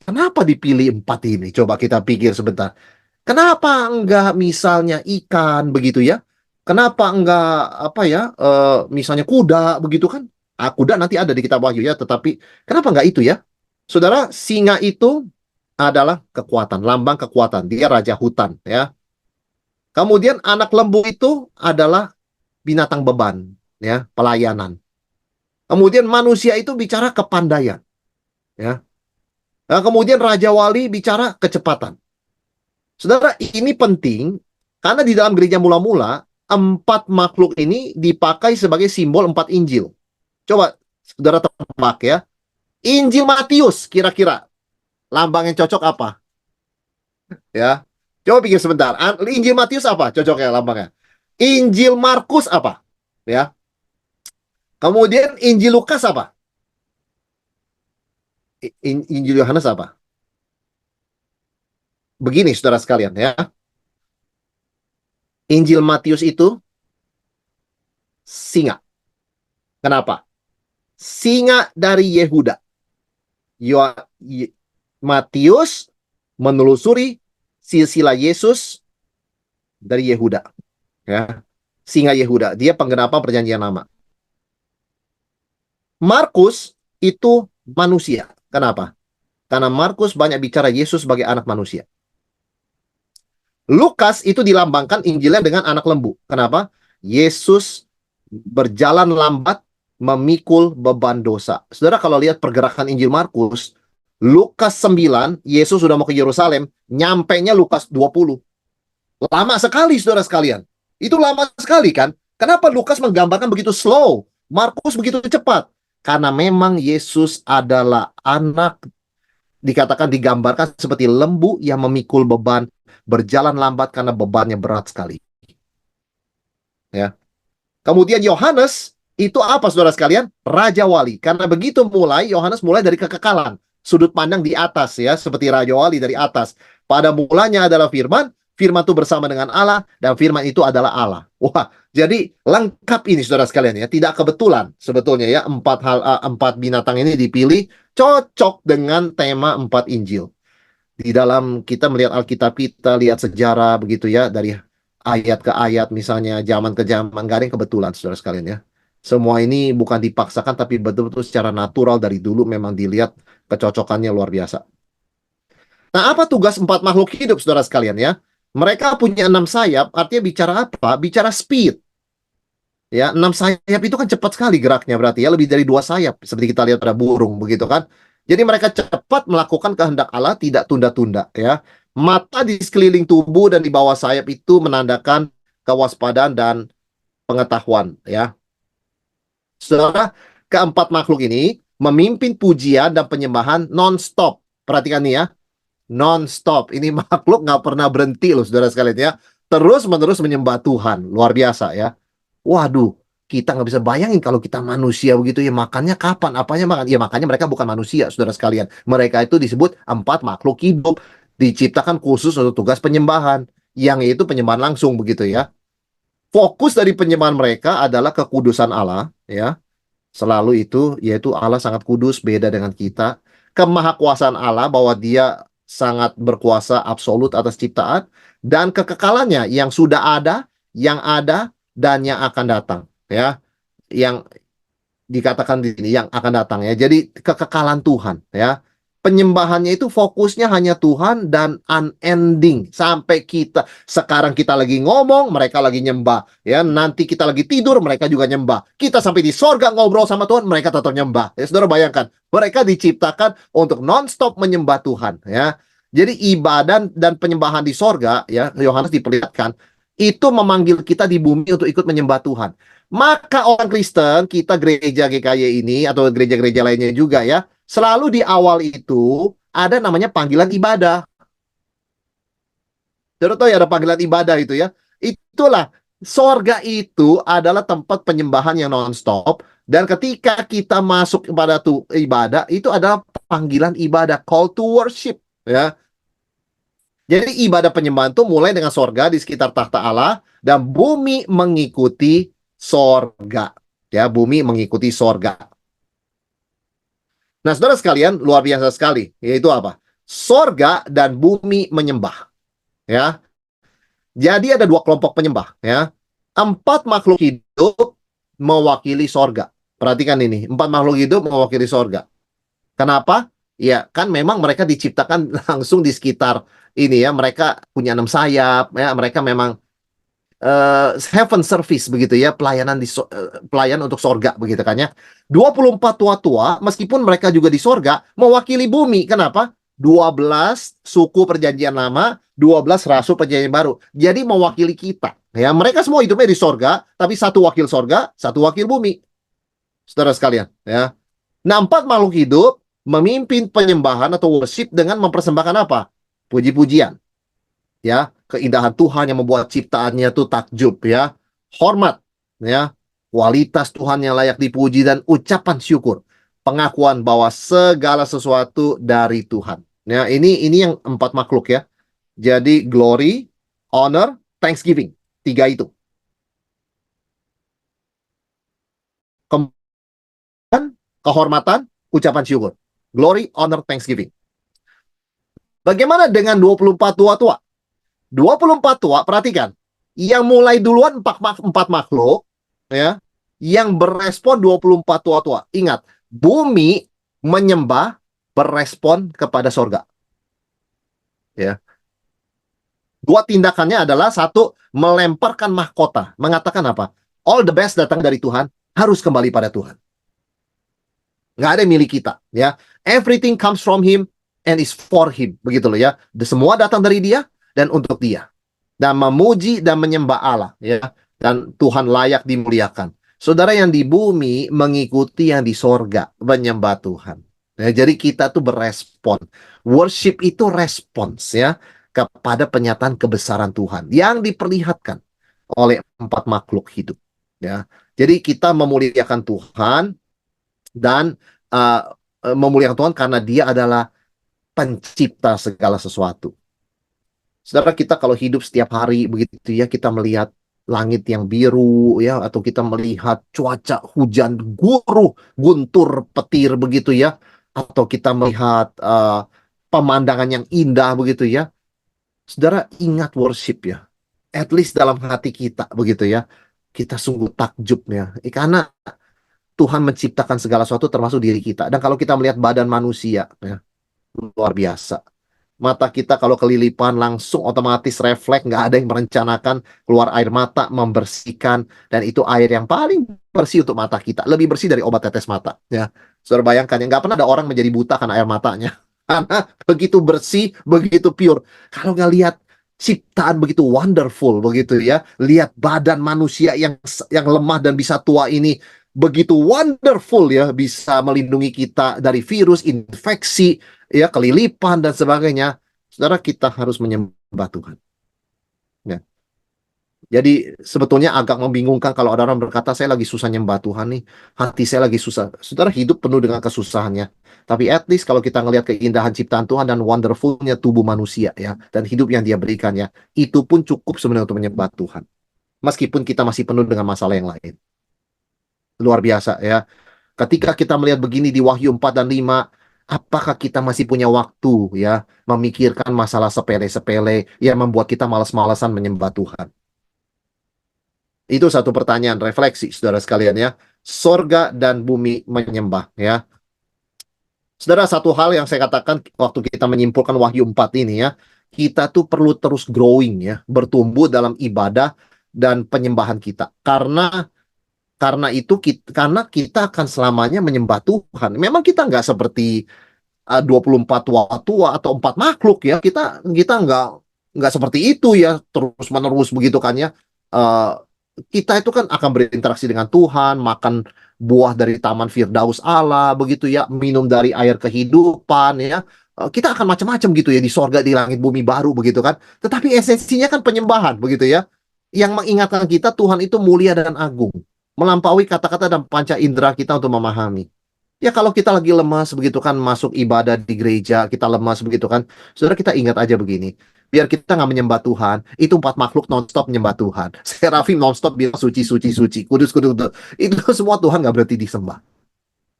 kenapa dipilih 4 ini? Coba kita pikir sebentar. Kenapa enggak misalnya ikan begitu ya? Kenapa enggak apa ya? Misalnya kuda begitu kan? Kuda nanti ada di kitab Wahyu ya, tetapi kenapa enggak itu ya? Saudara, singa itu adalah kekuatan, lambang kekuatan. Dia raja hutan ya. Kemudian anak lembu itu adalah binatang beban ya, pelayanan. Kemudian manusia itu bicara kepandaian ya. Nah, kemudian raja wali bicara kecepatan. Saudara, ini penting karena di dalam gereja mula-mula 4 makhluk ini dipakai sebagai simbol 4 Injil. Coba saudara tebak ya. Injil Matius kira-kira lambang yang cocok apa? Ya. Coba pikir sebentar. Injil Matius apa cocoknya lambangnya? Injil Markus apa? Ya. Kemudian Injil Lukas apa? Injil Yohanes apa? Begini saudara sekalian ya. Injil Matius itu singa. Kenapa? Singa dari Yehuda. Matius menelusuri silsilah Yesus dari Yehuda. Ya. Singa Yehuda. Dia penggenapan perjanjian lama. Markus itu manusia. Kenapa? Karena Markus banyak bicara Yesus sebagai anak manusia. Lukas itu dilambangkan Injilnya dengan anak lembu. Kenapa? Yesus berjalan lambat memikul beban dosa. Saudara kalau lihat pergerakan Injil Markus, Lukas 9, Yesus sudah mau ke Yerusalem, nyampainya Lukas 20. Lama sekali saudara sekalian. Itu lama sekali kan? Kenapa Lukas menggambarkan begitu slow? Markus begitu cepat? Karena memang Yesus adalah anak, dikatakan digambarkan seperti lembu yang memikul beban, berjalan lambat karena bebannya berat sekali. Ya. Kemudian Yohanes itu apa saudara sekalian? Raja Wali. Karena begitu mulai, Yohanes mulai dari kekekalan. Sudut pandang di atas ya, seperti Raja Wali dari atas. Pada mulanya adalah firman, firman itu bersama dengan Allah, dan firman itu adalah Allah. Wah, jadi lengkap ini saudara sekalian ya. Tidak kebetulan sebetulnya ya, 4 binatang ini dipilih cocok dengan tema 4 Injil. Di dalam kita melihat Alkitab, kita lihat sejarah begitu ya, dari ayat ke ayat, misalnya zaman ke zaman, nggak ada yang kebetulan, saudara sekalian ya. Semua ini bukan dipaksakan, tapi betul-betul secara natural dari dulu memang dilihat kecocokannya luar biasa. Nah, apa tugas 4 makhluk hidup, saudara sekalian ya? Mereka punya 6 sayap, artinya bicara apa? Bicara speed. Ya, 6 sayap itu kan cepat sekali geraknya berarti ya, lebih dari 2 sayap, seperti kita lihat pada burung, begitu kan? Jadi mereka cepat melakukan kehendak Allah, tidak tunda-tunda ya. Mata di sekeliling tubuh dan di bawah sayap itu menandakan kewaspadaan dan pengetahuan ya. Saudara, keempat makhluk ini memimpin pujian dan penyembahan non-stop. Perhatikan nih ya, non-stop. Ini makhluk nggak pernah berhenti loh saudara sekalian ya. Terus-menerus menyembah Tuhan. Luar biasa ya. Waduh, kita nggak bisa bayangin kalau kita manusia begitu ya, makannya kapan, apanya makan. Ya makanya mereka bukan manusia saudara sekalian. Mereka itu disebut 4 makhluk hidup. Diciptakan khusus untuk tugas penyembahan. Yang itu penyembahan langsung begitu ya. Fokus dari penyembahan mereka adalah kekudusan Allah ya. Selalu itu, yaitu Allah sangat kudus, beda dengan kita. Kemahakuasaan Allah bahwa dia sangat berkuasa absolut atas ciptaan. Dan kekekalannya yang sudah ada, yang ada, dan yang akan datang. Ya, yang dikatakan di sini, yang akan datang ya. Jadi kekekalan Tuhan ya. Penyembahannya itu fokusnya hanya Tuhan dan unending. Sampai sekarang kita lagi ngomong, mereka lagi nyembah. Ya, nanti kita lagi tidur, mereka juga nyembah. Kita sampai di sorga ngobrol sama Tuhan, mereka tetap nyembah. Ya, saudara bayangkan, mereka diciptakan untuk non-stop menyembah Tuhan. Ya, jadi ibadah dan penyembahan di sorga, ya, Yohanes diperlihatkan, itu memanggil kita di bumi untuk ikut menyembah Tuhan. Maka orang Kristen, kita gereja GKY ini, atau gereja-gereja lainnya juga ya, selalu di awal itu ada namanya panggilan ibadah. Terus tahu ya ada panggilan ibadah itu ya. Itulah sorga itu adalah tempat penyembahan yang nonstop. Dan ketika kita masuk kepada ibadah, itu adalah panggilan ibadah, call to worship. Ya, jadi ibadah penyembahan itu mulai dengan sorga di sekitar tahta Allah dan bumi mengikuti sorga. Ya, bumi mengikuti sorga. Nah, saudara sekalian, luar biasa sekali. Yaitu apa? Sorga dan bumi menyembah. Ya, jadi ada dua kelompok penyembah. Ya, empat makhluk hidup mewakili sorga. Perhatikan ini, empat makhluk hidup mewakili sorga. Kenapa? Ya, kan memang mereka diciptakan langsung di sekitar ini ya. Mereka punya 6 sayap. Ya, mereka memang heaven service begitu ya, pelayan untuk sorga begitu kan ya. 24 tua-tua meskipun mereka juga di sorga mewakili bumi. Kenapa? 12 suku perjanjian lama, 12 rasul perjanjian baru. Jadi mewakili kita. Ya, mereka semua hidupnya di sorga, tapi satu wakil sorga, satu wakil bumi. Saudara sekalian, ya. Nah, empat makhluk hidup memimpin penyembahan atau worship dengan mempersembahkan apa? Puji-pujian. Ya, keindahan Tuhan yang membuat ciptaannya itu takjub ya, hormat ya, kualitas Tuhan yang layak dipuji dan ucapan syukur, pengakuan bahwa segala sesuatu dari Tuhan. Ya, ini yang empat makhluk ya. Jadi glory, honor, thanksgiving, tiga itu. Kemudian kehormatan, ucapan syukur. Glory, honor, thanksgiving. Bagaimana dengan 24 tua-tua? 24 tua, perhatikan. Yang mulai duluan empat makhluk, ya, yang berespon 24 tua-tua. Ingat, bumi menyembah, berespon kepada sorga. Ya. Dua tindakannya adalah satu, melemparkan mahkota. Mengatakan apa? All the best datang dari Tuhan, harus kembali pada Tuhan. Nggak ada yang milik kita. Ya. Everything comes from Him and is for Him. Begitu loh ya. Semua datang dari Dia dan untuk Dia. Dan memuji dan menyembah Allah ya, dan Tuhan layak dimuliakan. Saudara yang di bumi mengikuti yang di sorga, menyembah Tuhan. Ya, jadi kita tuh berespon. Worship itu respons ya kepada penyataan kebesaran Tuhan yang diperlihatkan oleh empat makhluk hidup. Ya, jadi kita memuliakan Tuhan dan memuliakan Tuhan karena Dia adalah pencipta segala sesuatu. Saudara, kita kalau hidup setiap hari begitu ya, kita melihat langit yang biru ya, atau kita melihat cuaca hujan guruh, guntur, petir begitu ya, atau kita melihat pemandangan yang indah begitu ya. Saudara, ingat worship ya. At least dalam hati kita begitu ya. Kita sungguh takjub ya. Karena Tuhan menciptakan segala sesuatu termasuk diri kita. Dan kalau kita melihat badan manusia ya, luar biasa. Mata kita kalau kelilipan langsung otomatis refleks, nggak ada yang merencanakan, keluar air mata, membersihkan, dan itu air yang paling bersih untuk mata kita, lebih bersih dari obat tetes mata ya. Saudara bayangkan ya, nggak pernah ada orang menjadi buta karena air matanya karena begitu bersih, begitu pure. Kalau nggak lihat ciptaan begitu wonderful begitu ya, lihat badan manusia yang lemah dan bisa tua ini begitu wonderful ya, bisa melindungi kita dari virus, infeksi ya, kelilipan dan sebagainya. Saudara, kita harus menyembah Tuhan. Ya. Jadi sebetulnya agak membingungkan kalau ada orang berkata, saya lagi susah nyembah Tuhan nih, hati saya lagi susah. Saudara, hidup penuh dengan kesusahannya. Tapi at least kalau kita ngelihat keindahan ciptaan Tuhan dan wonderfulnya tubuh manusia ya, dan hidup yang Dia berikan ya, itu pun cukup sebenarnya untuk menyembah Tuhan. Meskipun kita masih penuh dengan masalah yang lain. Luar biasa ya. Ketika kita melihat begini di Wahyu 4 dan 5, apakah kita masih punya waktu ya memikirkan masalah sepele-sepele yang membuat kita malas-malasan menyembah Tuhan? Itu satu pertanyaan refleksi saudara sekalian ya. Sorga dan bumi menyembah ya. Saudara, satu hal yang saya katakan waktu kita menyimpulkan Wahyu 4 ini ya, kita tuh perlu terus growing ya, bertumbuh dalam ibadah dan penyembahan kita. Karena kita akan selamanya menyembah Tuhan. Memang kita nggak seperti 24 tua atau empat makhluk ya. Kita kita nggak seperti itu ya, terus menerus begitu kan ya. Eh, kita itu kan akan berinteraksi dengan Tuhan, makan buah dari Taman Firdaus Allah, begitu ya, minum dari air kehidupan ya. Kita akan macam-macam gitu ya di sorga, di langit bumi baru begitu kan. Tetapi esensinya kan penyembahan begitu ya. Yang mengingatkan kita Tuhan itu mulia dan agung, melampaui kata-kata dan panca indera kita untuk memahami. Ya kalau kita lagi lemas begitu kan masuk ibadah di gereja, kita lemas begitu kan. Saudara kita ingat aja begini. Biar kita nggak menyembah Tuhan, itu empat makhluk nonstop menyembah Tuhan. Serafim nonstop bilang suci, suci, suci, kudus, kudus, kudus. Itu semua Tuhan nggak berhenti disembah.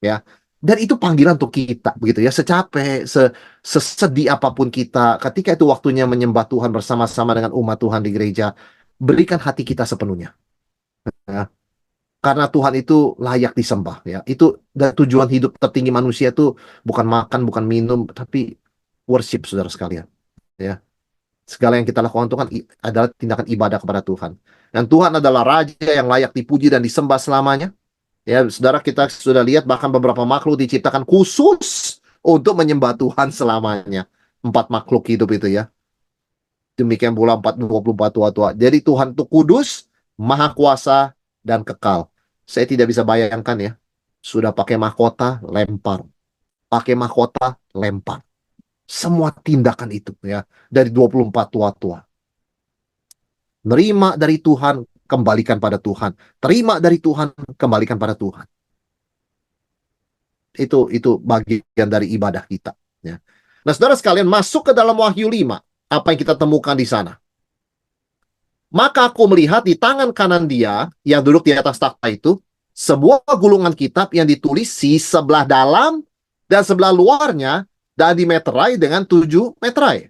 Ya. Dan itu panggilan untuk kita begitu ya. Secapek, sesedih apapun kita, ketika itu waktunya menyembah Tuhan bersama-sama dengan umat Tuhan di gereja, berikan hati kita sepenuhnya. Ya. Karena Tuhan itu layak disembah ya. Itu dan tujuan hidup tertinggi manusia itu bukan makan, bukan minum, tapi worship saudara sekalian ya. Segala yang kita lakukan itu kan adalah tindakan ibadah kepada Tuhan. Dan Tuhan adalah raja yang layak dipuji dan disembah selamanya. Ya, saudara kita sudah lihat bahkan beberapa makhluk diciptakan khusus untuk menyembah Tuhan selamanya. Empat makhluk hidup itu ya. Demikian pula 24 tua-tua. Jadi Tuhan itu kudus, maha kuasa, dan kekal. Saya tidak bisa bayangkan ya. Sudah pakai mahkota, lempar. Pakai mahkota, lempar. Semua tindakan itu ya. Dari 24 tua-tua. Nerima dari Tuhan, kembalikan pada Tuhan. Terima dari Tuhan, kembalikan pada Tuhan. Itu bagian dari ibadah kita. Ya. Nah, saudara sekalian, masuk ke dalam Wahyu 5. Apa yang kita temukan di sana? Maka aku melihat di tangan kanan dia yang duduk di atas takhta itu sebuah gulungan kitab yang ditulis di sebelah dalam dan sebelah luarnya dan dimeterai dengan 7 meterai.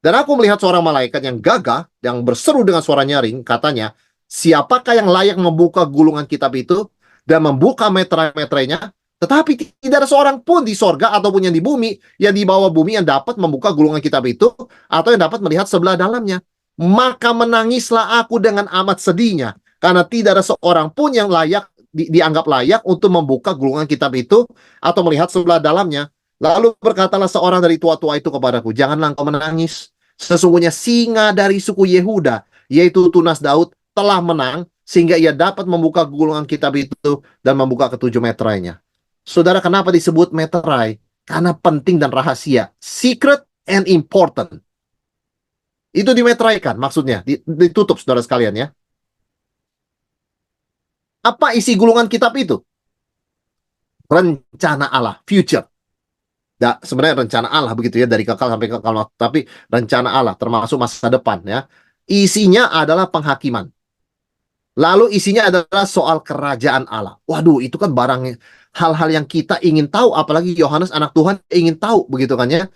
Dan aku melihat seorang malaikat yang gagah yang berseru dengan suara nyaring, katanya, siapakah yang layak membuka gulungan kitab itu dan membuka meterai-meterainya? Tetapi tidak ada seorang pun di sorga ataupun yang di bumi, yang di bawah bumi yang dapat membuka gulungan kitab itu atau yang dapat melihat sebelah dalamnya. Maka menangislah aku dengan amat sedihnya, karena tidak ada seorang pun yang layak dianggap layak untuk membuka gulungan kitab itu atau melihat sebelah dalamnya. Lalu berkatalah seorang dari tua-tua itu kepadaku, janganlah engkau menangis. Sesungguhnya singa dari suku Yehuda, yaitu tunas Daud, telah menang, sehingga ia dapat membuka gulungan kitab itu dan membuka ketujuh meterainya. Saudara, kenapa disebut meterai? Karena penting dan rahasia. Secret and important. Itu dimeteraikan maksudnya, ditutup saudara sekalian ya. Apa isi gulungan kitab itu? Rencana Allah, future. Ya, sebenarnya rencana Allah begitu ya, dari kekal sampai kekal, tapi rencana Allah termasuk masa depan ya. Isinya adalah penghakiman. Lalu isinya adalah soal kerajaan Allah. Waduh, itu kan barangnya hal-hal yang kita ingin tahu, apalagi Yohanes anak Tuhan ingin tahu begitu kan ya.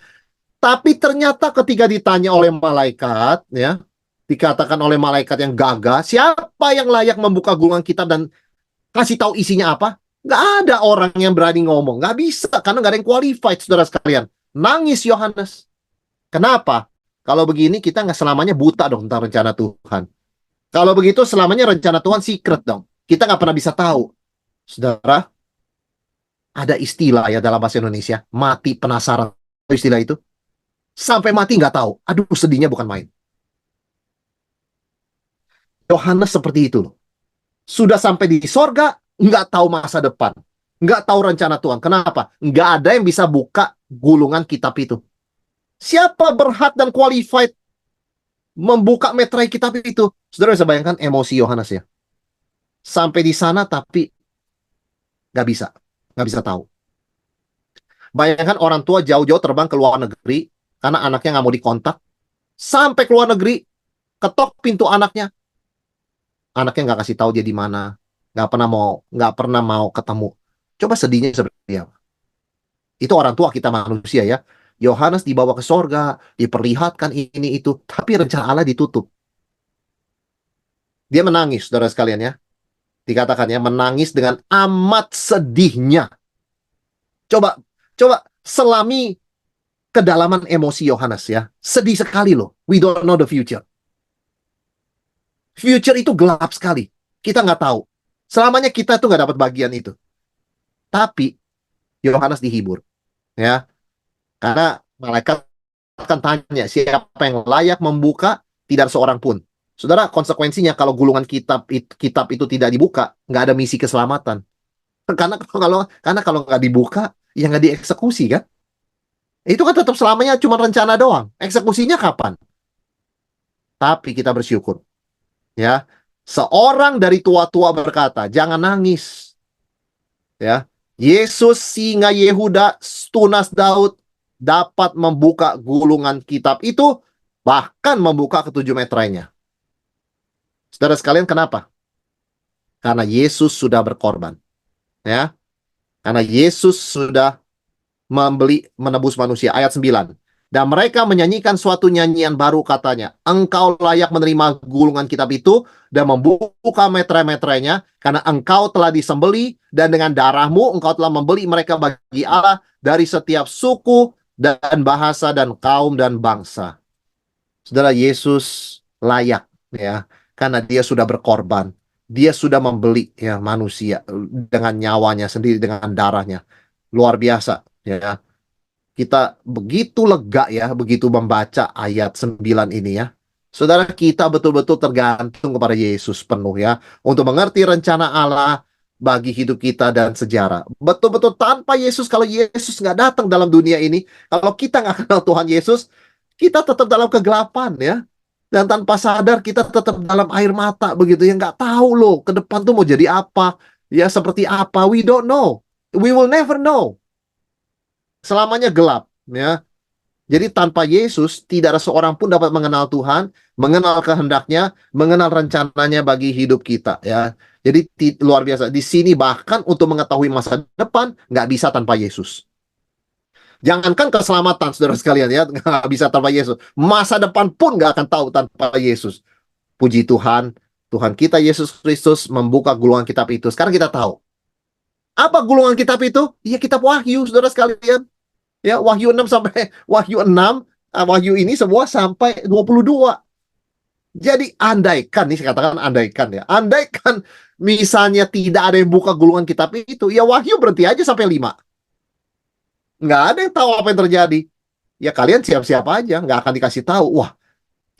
Tapi ternyata ketika ditanya oleh malaikat, ya, dikatakan oleh malaikat yang gagah, siapa yang layak membuka gulungan kitab dan kasih tahu isinya apa? Nggak ada orang yang berani ngomong. Nggak bisa, karena nggak ada yang qualified, saudara sekalian. Nangis Yohanes. Kenapa? Kalau begini, kita nggak selamanya buta dong tentang rencana Tuhan. Kalau begitu, selamanya rencana Tuhan secret dong. Kita nggak pernah bisa tahu. Saudara, ada istilah ya dalam bahasa Indonesia, mati penasaran. Istilah itu. Sampai mati nggak tahu. Aduh, sedihnya bukan main. Yohanes seperti itu loh. Sudah sampai di sorga, nggak tahu masa depan. Nggak tahu rencana Tuhan. Kenapa? Nggak ada yang bisa buka gulungan kitab itu. Siapa berhak dan qualified membuka meterai kitab itu? Saudara bisa bayangkan emosi Yohanes ya. Sampai di sana tapi nggak bisa. Nggak bisa tahu. Bayangkan orang tua jauh-jauh terbang ke luar negeri karena anaknya nggak mau dikontak. Sampai ke luar negeri, ketok pintu anaknya. Anaknya nggak kasih tahu dia di mana, nggak pernah mau ketemu. Coba sedihnya seperti apa. Itu orang tua kita manusia ya. Yohanes dibawa ke sorga, diperlihatkan ini itu, tapi rencana Allah ditutup. Dia menangis, saudara sekalian ya. Dikatakan ya, menangis dengan amat sedihnya. Coba, coba Selami kedalaman emosi Yohanes ya. Sedih sekali loh. We don't know the future. Future itu gelap sekali. Kita nggak tahu. Selamanya kita tuh nggak dapat bagian itu. Tapi Yohanes dihibur. Ya. Karena malaikat akan tanya siapa yang layak membuka, tidak seorang pun. Saudara, konsekuensinya kalau gulungan kitab itu tidak dibuka, nggak ada misi keselamatan. Karena kalau nggak dibuka, ya nggak dieksekusi kan? Itu kan tetap selamanya cuma rencana doang. Eksekusinya kapan? Tapi kita bersyukur, ya. Seorang dari tua-tua berkata, jangan nangis, ya. Yesus singa Yehuda, tunas Daud, dapat membuka gulungan kitab itu, bahkan membuka ketujuh meterainya. Saudara sekalian, kenapa? Karena Yesus sudah berkorban, ya. Karena Yesus sudah menebus manusia. Ayat 9. Dan mereka menyanyikan suatu nyanyian baru, katanya, engkau layak menerima gulungan kitab itu dan membuka meterai-meterainya, karena engkau telah disembeli dan dengan darahmu engkau telah membeli mereka bagi Allah dari setiap suku dan bahasa dan kaum dan bangsa. Saudara, Yesus layak, ya, karena dia sudah berkorban. Dia sudah membeli, ya, manusia dengan nyawanya sendiri, dengan darahnya. Luar biasa, ya. Kita begitu lega, ya, begitu membaca ayat 9 ini, ya. Saudara, kita betul-betul tergantung kepada Yesus penuh, ya, untuk mengerti rencana Allah bagi hidup kita dan sejarah. Betul-betul tanpa Yesus, kalau Yesus nggak datang dalam dunia ini, kalau kita nggak kenal Tuhan Yesus, kita tetap dalam kegelapan, ya. Dan tanpa sadar kita tetap dalam air mata begitu, ya, nggak tahu loh ke depan tuh mau jadi apa, ya, seperti apa. We don't know. We will never know. Selamanya gelap, ya. Jadi tanpa Yesus tidak ada seorang pun dapat mengenal Tuhan, mengenal kehendaknya, mengenal rencananya bagi hidup kita, ya. Jadi luar biasa. Di sini bahkan untuk mengetahui masa depan nggak bisa tanpa Yesus. Jangankan keselamatan, saudara sekalian, ya, nggak bisa tanpa Yesus. Masa depan pun nggak akan tahu tanpa Yesus. Puji Tuhan, Tuhan kita Yesus Kristus membuka gulungan kitab itu. Sekarang kita tahu. Apa gulungan kitab itu? Ya, kitab Wahyu, saudara sekalian. Ya, Wahyu 6 sampai Wahyu 6, Wahyu ini semua sampai 22. Jadi andaikan, nih saya katakan andaikan, ya. Andaikan misalnya tidak ada yang buka gulungan kitab itu, ya Wahyu berhenti aja sampai 5. Nggak ada yang tahu apa yang terjadi. Ya kalian siap-siap aja, nggak akan dikasih tahu. Wah,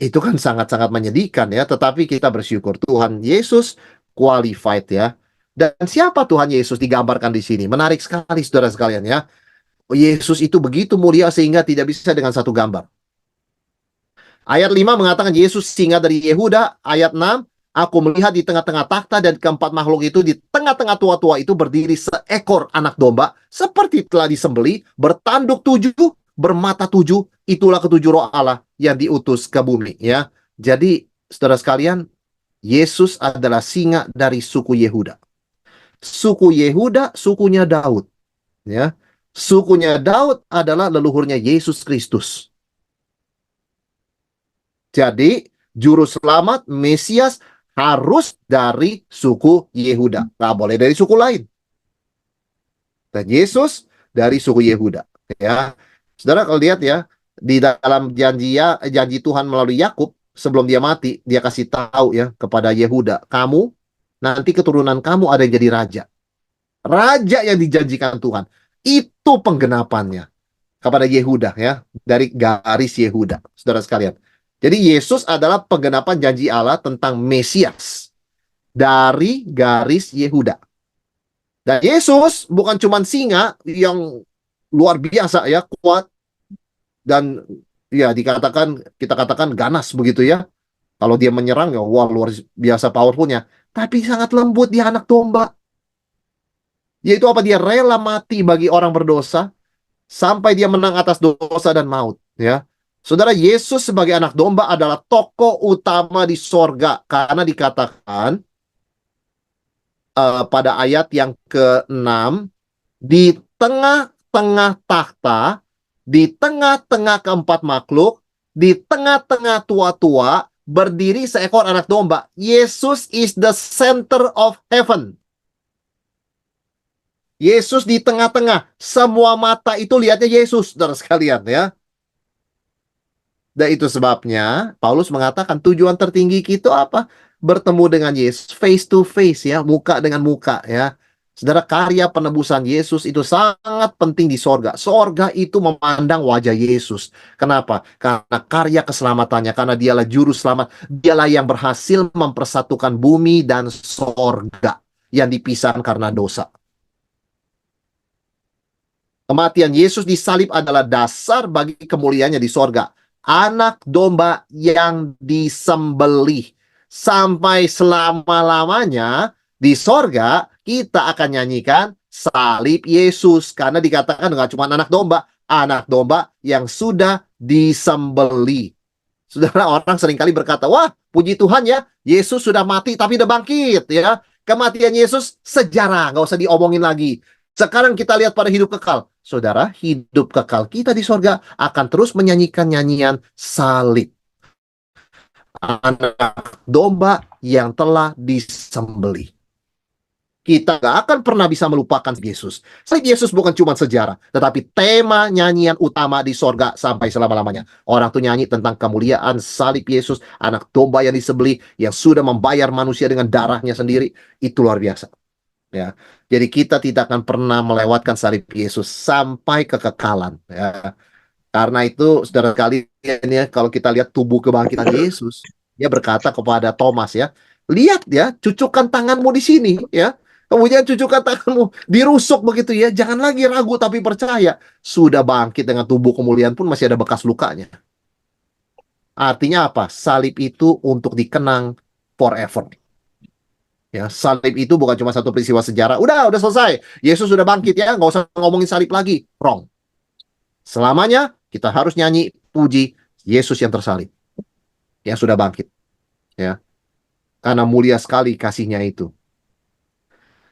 itu kan sangat-sangat menyedihkan, ya. Tetapi kita bersyukur Tuhan Yesus qualified, ya. Dan siapa Tuhan Yesus digambarkan di sini? Menarik sekali, saudara sekalian, ya. Yesus itu begitu mulia sehingga tidak bisa dengan satu gambar. Ayat 5 mengatakan Yesus singa dari Yehuda. Ayat 6, aku melihat di tengah-tengah takhta dan keempat makhluk itu, di tengah-tengah tua-tua itu berdiri seekor anak domba, seperti telah disembeli, bertanduk 7, bermata 7, itulah ketujuh roh Allah yang diutus ke bumi, ya. Jadi, saudara sekalian, Yesus adalah singa dari suku Yehuda. Suku Yehuda, sukunya Daud, ya. Sukunya Daud adalah leluhurnya Yesus Kristus. Jadi, juru selamat, Mesias, harus dari suku Yehuda. Nggak boleh dari suku lain. Dan Yesus dari suku Yehuda. Ya, saudara, kalau lihat, ya, di dalam janji Tuhan melalui Yakub sebelum dia mati, dia kasih tahu, ya, kepada Yehuda, kamu, nanti keturunan kamu ada yang jadi raja. Raja yang dijanjikan Tuhan. Itu penggenapannya kepada Yehuda, ya, dari garis Yehuda, saudara sekalian. Jadi Yesus adalah penggenapan janji Allah tentang Mesias dari garis Yehuda. Dan Yesus bukan cuma singa yang luar biasa, ya, kuat dan, ya, kita katakan ganas begitu, ya. Kalau dia menyerang, ya, wah, luar biasa powerfulnya. Tapi sangat lembut, dia anak domba. Yaitu apa? Dia rela mati bagi orang berdosa sampai dia menang atas dosa dan maut, ya. Saudara, Yesus sebagai anak domba adalah tokoh utama di sorga, karena dikatakan pada ayat yang ke-6, di tengah-tengah takhta, di tengah-tengah keempat makhluk, di tengah-tengah tua-tua, berdiri seekor anak domba. Yesus is the center of heaven. Yesus di tengah-tengah. Semua mata itu lihatnya Yesus, saudara sekalian ya. Dan itu sebabnya Paulus mengatakan tujuan tertinggi kita apa? Bertemu dengan Yesus face to face ya, muka dengan muka ya. Saudara, karya penebusan Yesus itu sangat penting di sorga. Sorga itu memandang wajah Yesus. Kenapa? Karena karya keselamatannya, karena dialah juru selamat. Dialah yang berhasil mempersatukan bumi dan sorga yang dipisahkan karena dosa. Kematian Yesus di salib adalah dasar bagi kemuliaannya di sorga. Anak domba yang disembelih. Sampai selama-lamanya di sorga kita akan nyanyikan salib Yesus. Karena dikatakan nggak cuma anak domba yang sudah disembelih. Saudara, orang seringkali berkata, wah puji Tuhan ya, Yesus sudah mati tapi udah bangkit ya. Kematian Yesus sejarah, nggak usah diomongin lagi. Sekarang kita lihat pada hidup kekal. Saudara, hidup kekal kita di sorga akan terus menyanyikan nyanyian salib. Anak domba yang telah disembelih. Kita gak akan pernah bisa melupakan Yesus. Salib Yesus bukan cuma sejarah, tetapi tema nyanyian utama di sorga sampai selama-lamanya. Orang tuh nyanyi tentang kemuliaan salib Yesus, anak domba yang disembelih, yang sudah membayar manusia dengan darahnya sendiri. Itu luar biasa. Ya, jadi kita tidak akan pernah melewatkan salib Yesus sampai kekekalan. Ya. Karena itu, saudara sekalian ya, kalau kita lihat tubuh kebangkitan Yesus, dia berkata kepada Thomas ya, lihat ya, cucukkan tanganmu di sini ya. Kemudian cucukkan tanganmu, dirusuk begitu ya. Jangan lagi ragu tapi percaya. Sudah bangkit dengan tubuh kemuliaan pun masih ada bekas lukanya. Artinya apa? Salib itu untuk dikenang forever. Ya, salib itu bukan cuma satu peristiwa sejarah. Udah selesai. Yesus sudah bangkit ya, nggak usah ngomongin salib lagi. Wrong. Selamanya kita harus nyanyi puji Yesus yang tersalib, yang sudah bangkit. Ya, karena mulia sekali kasihnya itu.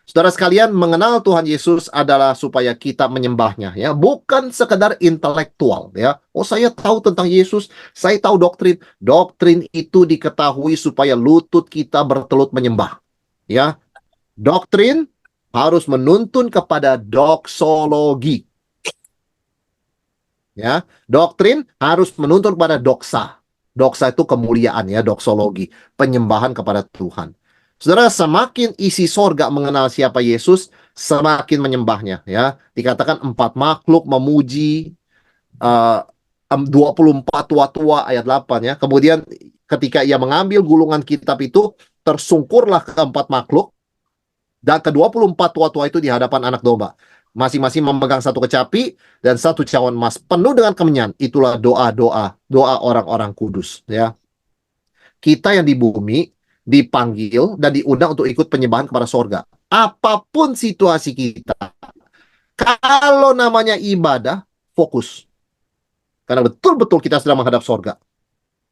Saudara sekalian, mengenal Tuhan Yesus adalah supaya kita menyembahnya, ya, bukan sekedar intelektual, ya. Oh, saya tahu tentang Yesus, saya tahu doktrin. Doktrin itu diketahui supaya lutut kita bertelut menyembah, ya. Doktrin harus menuntun kepada doksologi, ya. Doktrin harus menuntun kepada doksa. Doksa itu kemuliaan, ya, doksologi, penyembahan kepada Tuhan. Saudara, semakin isi sorga mengenal siapa Yesus, semakin menyembahnya. Ya, dikatakan 4 makhluk memuji, 24 tua-tua ayat 8 ya. Kemudian ketika ia mengambil gulungan kitab itu, tersungkurlah keempat makhluk, dan ke-24 tua-tua itu di hadapan anak domba. Masing-masing memegang satu kecapi dan satu cawan emas penuh dengan kemenyan. Itulah doa orang-orang kudus. Ya, kita yang di bumi dipanggil dan diundang untuk ikut penyembahan kepada sorga. Apapun situasi kita, kalau namanya ibadah, fokus. Karena betul-betul kita sedang menghadap sorga,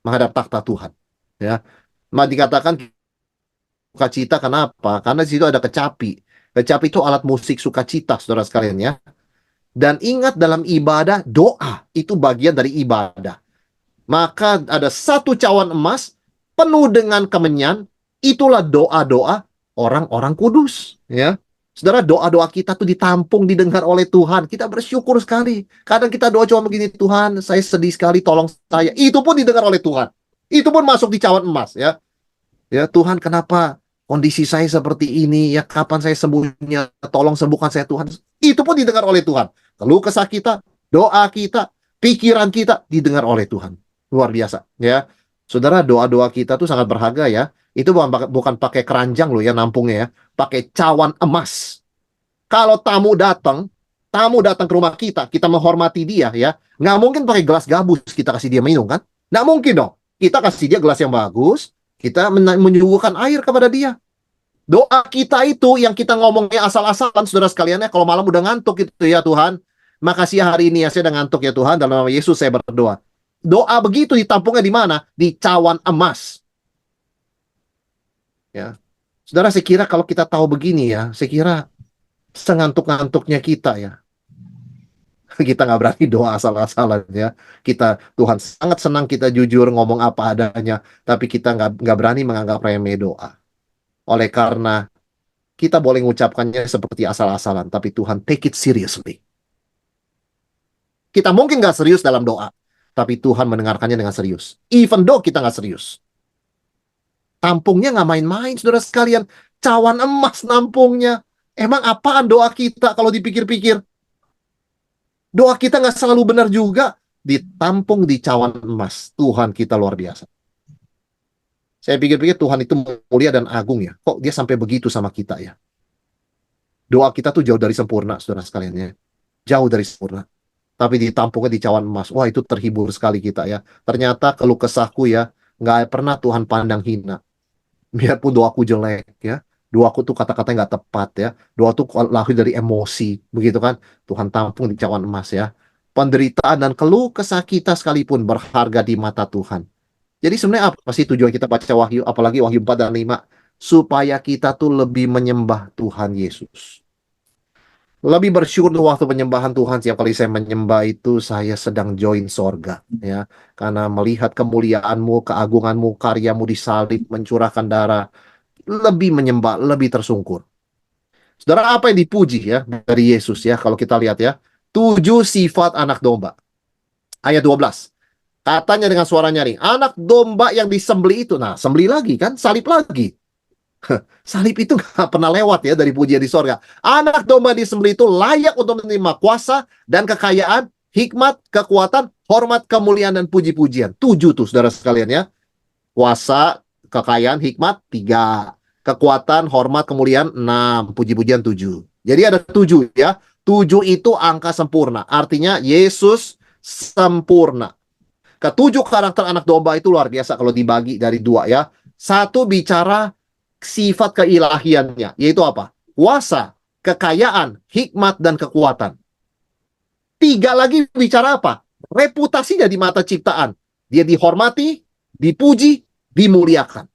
menghadap takhta Tuhan. Ya, dikatakan sukacita, kenapa? Karena di situ ada kecapi. Kecapi itu alat musik sukacita, saudara sekalian ya. Dan ingat, dalam ibadah, doa itu bagian dari ibadah. Maka ada satu cawan emas penuh dengan kemenyan, itulah doa-doa orang-orang kudus, ya. Saudara, doa-doa kita tuh ditampung, didengar oleh Tuhan. Kita bersyukur sekali. Kadang kita doa cuma begini, Tuhan, saya sedih sekali, tolong saya. Itu pun didengar oleh Tuhan. Itu pun masuk di cawan emas, ya. Ya, Tuhan, kenapa kondisi saya seperti ini? Ya, kapan saya sembuhnya? Tolong sembuhkan saya, Tuhan. Itu pun didengar oleh Tuhan. Keluh kesah kita, doa kita, pikiran kita didengar oleh Tuhan. Luar biasa, ya. Saudara, doa-doa kita tuh sangat berharga ya. Itu bukan pakai keranjang loh ya nampungnya ya. Pakai cawan emas. Kalau tamu datang ke rumah kita menghormati dia ya. Nggak mungkin pakai gelas gabus kita kasih dia minum kan? Nggak mungkin dong. Kita kasih dia gelas yang bagus, kita menyuguhkan air kepada dia. Doa kita itu yang kita ngomongnya asal-asalan, saudara sekalian ya. Kalau malam udah ngantuk gitu ya, Tuhan, makasih hari ini ya saya udah ngantuk ya Tuhan, dalam nama Yesus saya berdoa. Doa begitu ditampungnya di mana? Di cawan emas. Ya. Saudara, saya kira kalau kita tahu begini ya, saya kira sengantuk-ngantuknya kita ya, kita nggak berani doa asal-asalan ya. Tuhan sangat senang kita jujur ngomong apa adanya, tapi kita nggak berani menganggap remeh doa. Oleh karena kita boleh mengucapkannya seperti asal-asalan, tapi Tuhan take it seriously. Kita mungkin nggak serius dalam doa, tapi Tuhan mendengarkannya dengan serius. Even though kita nggak serius. Tampungnya nggak main-main, saudara sekalian. Cawan emas nampungnya. Emang apaan doa kita kalau dipikir-pikir? Doa kita nggak selalu benar juga. Ditampung di cawan emas. Tuhan kita luar biasa. Saya pikir-pikir Tuhan itu mulia dan agung ya. Kok dia sampai begitu sama kita ya? Doa kita tuh jauh dari sempurna, saudara sekalian ya. Jauh dari sempurna. Tapi ditampungnya di cawan emas. Wah, itu terhibur sekali kita ya. Ternyata keluh kesahku ya, nggak pernah Tuhan pandang hina. Biarpun doaku jelek ya. Doaku tuh kata-katanya nggak tepat ya. Doa tuh lahir dari emosi. Begitu kan. Tuhan tampung di cawan emas ya. Penderitaan dan keluh kesah kita sekalipun berharga di mata Tuhan. Jadi sebenarnya apa sih tujuan kita baca Wahyu, apalagi Wahyu 4 dan 5? Supaya kita tuh lebih menyembah Tuhan Yesus. Lebih bersyukur waktu penyembahan Tuhan. Setiap kali saya menyembah itu, saya sedang join sorga. Ya. Karena melihat kemuliaanmu, keagunganmu, karyamu disalib, mencurahkan darah. Lebih menyembah, lebih tersungkur. Saudara, apa yang dipuji ya dari Yesus ya, kalau kita lihat ya. 7 sifat anak domba. Ayat 12. Katanya dengan suara nyaring, anak domba yang disembelih itu. Nah, sembelih lagi kan, salib lagi. Salib itu nggak pernah lewat ya dari pujian di sorga. Anak domba disembelih itu layak untuk menerima kuasa dan kekayaan, hikmat, kekuatan, hormat, kemuliaan, dan puji-pujian. 7 tuh, saudara sekalian ya. Kuasa, kekayaan, hikmat, 3. Kekuatan, hormat, kemuliaan, 6. Puji-pujian, 7. Jadi ada 7 ya. 7 itu angka sempurna. Artinya Yesus sempurna. Ketujuh karakter anak domba itu luar biasa kalau dibagi dari 2 ya. Satu bicara sifat keilahiannya, yaitu apa? Kuasa, kekayaan, hikmat, dan kekuatan. 3 lagi bicara apa? Reputasinya di mata ciptaan. Dia dihormati, dipuji, dimuliakan.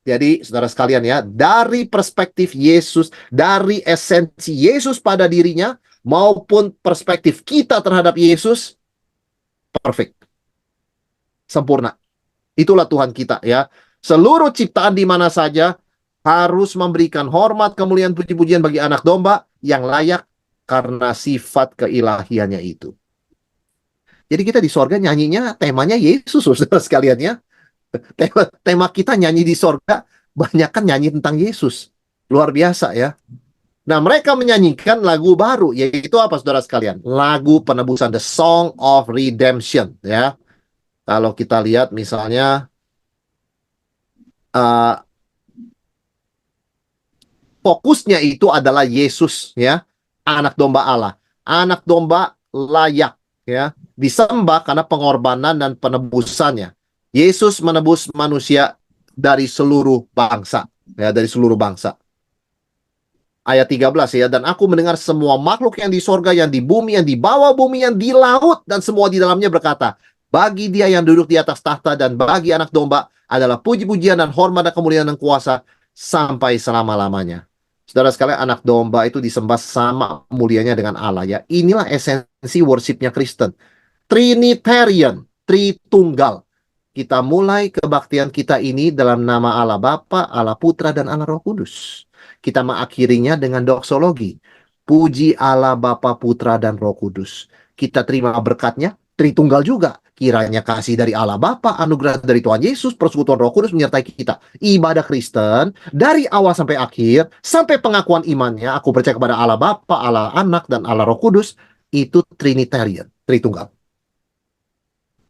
Jadi, saudara sekalian ya, dari perspektif Yesus, dari esensi Yesus pada dirinya, maupun perspektif kita terhadap Yesus, perfect. Sempurna. Itulah Tuhan kita ya. Seluruh ciptaan di mana saja harus memberikan hormat, kemuliaan, puji-pujian bagi anak domba yang layak karena sifat keilahiannya itu. Jadi kita di sorga nyanyinya temanya Yesus, saudara sekalian ya. Tema kita nyanyi di sorga, banyak kan nyanyi tentang Yesus. Luar biasa ya. Nah, mereka menyanyikan lagu baru, yaitu apa saudara sekalian? Lagu penebusan, The Song of Redemption ya. Kalau kita lihat misalnya fokusnya itu adalah Yesus ya, anak domba Allah, anak domba layak ya, disembah karena pengorbanan dan penebusannya. Yesus menebus manusia dari seluruh bangsa ya, dari seluruh bangsa. Ayat 13 ya, dan aku mendengar semua makhluk yang di sorga, yang di bumi, yang di bawah bumi, yang di laut, dan semua di dalamnya berkata, bagi dia yang duduk di atas tahta dan bagi anak domba adalah puji-pujian dan hormat dan kemuliaan dan kuasa sampai selama-lamanya. Saudara sekalian, anak domba itu disembah sama mulianya dengan Allah ya. Inilah esensi worshipnya Kristen. Trinitarian, Tritunggal. Kita mulai kebaktian kita ini dalam nama Allah Bapa, Allah Putra, dan Allah Roh Kudus. Kita mengakhirinya dengan doksologi. Puji Allah Bapa, Putra, dan Roh Kudus. Kita terima berkatnya, Tritunggal juga. Kiranya kasih dari Allah Bapa, anugerah dari Tuhan Yesus, persekutuan Roh Kudus menyertai kita. Ibadah Kristen, dari awal sampai akhir, sampai pengakuan imannya, aku percaya kepada Allah Bapa, Allah Anak, dan Allah Roh Kudus, itu Trinitarian, Tritunggal.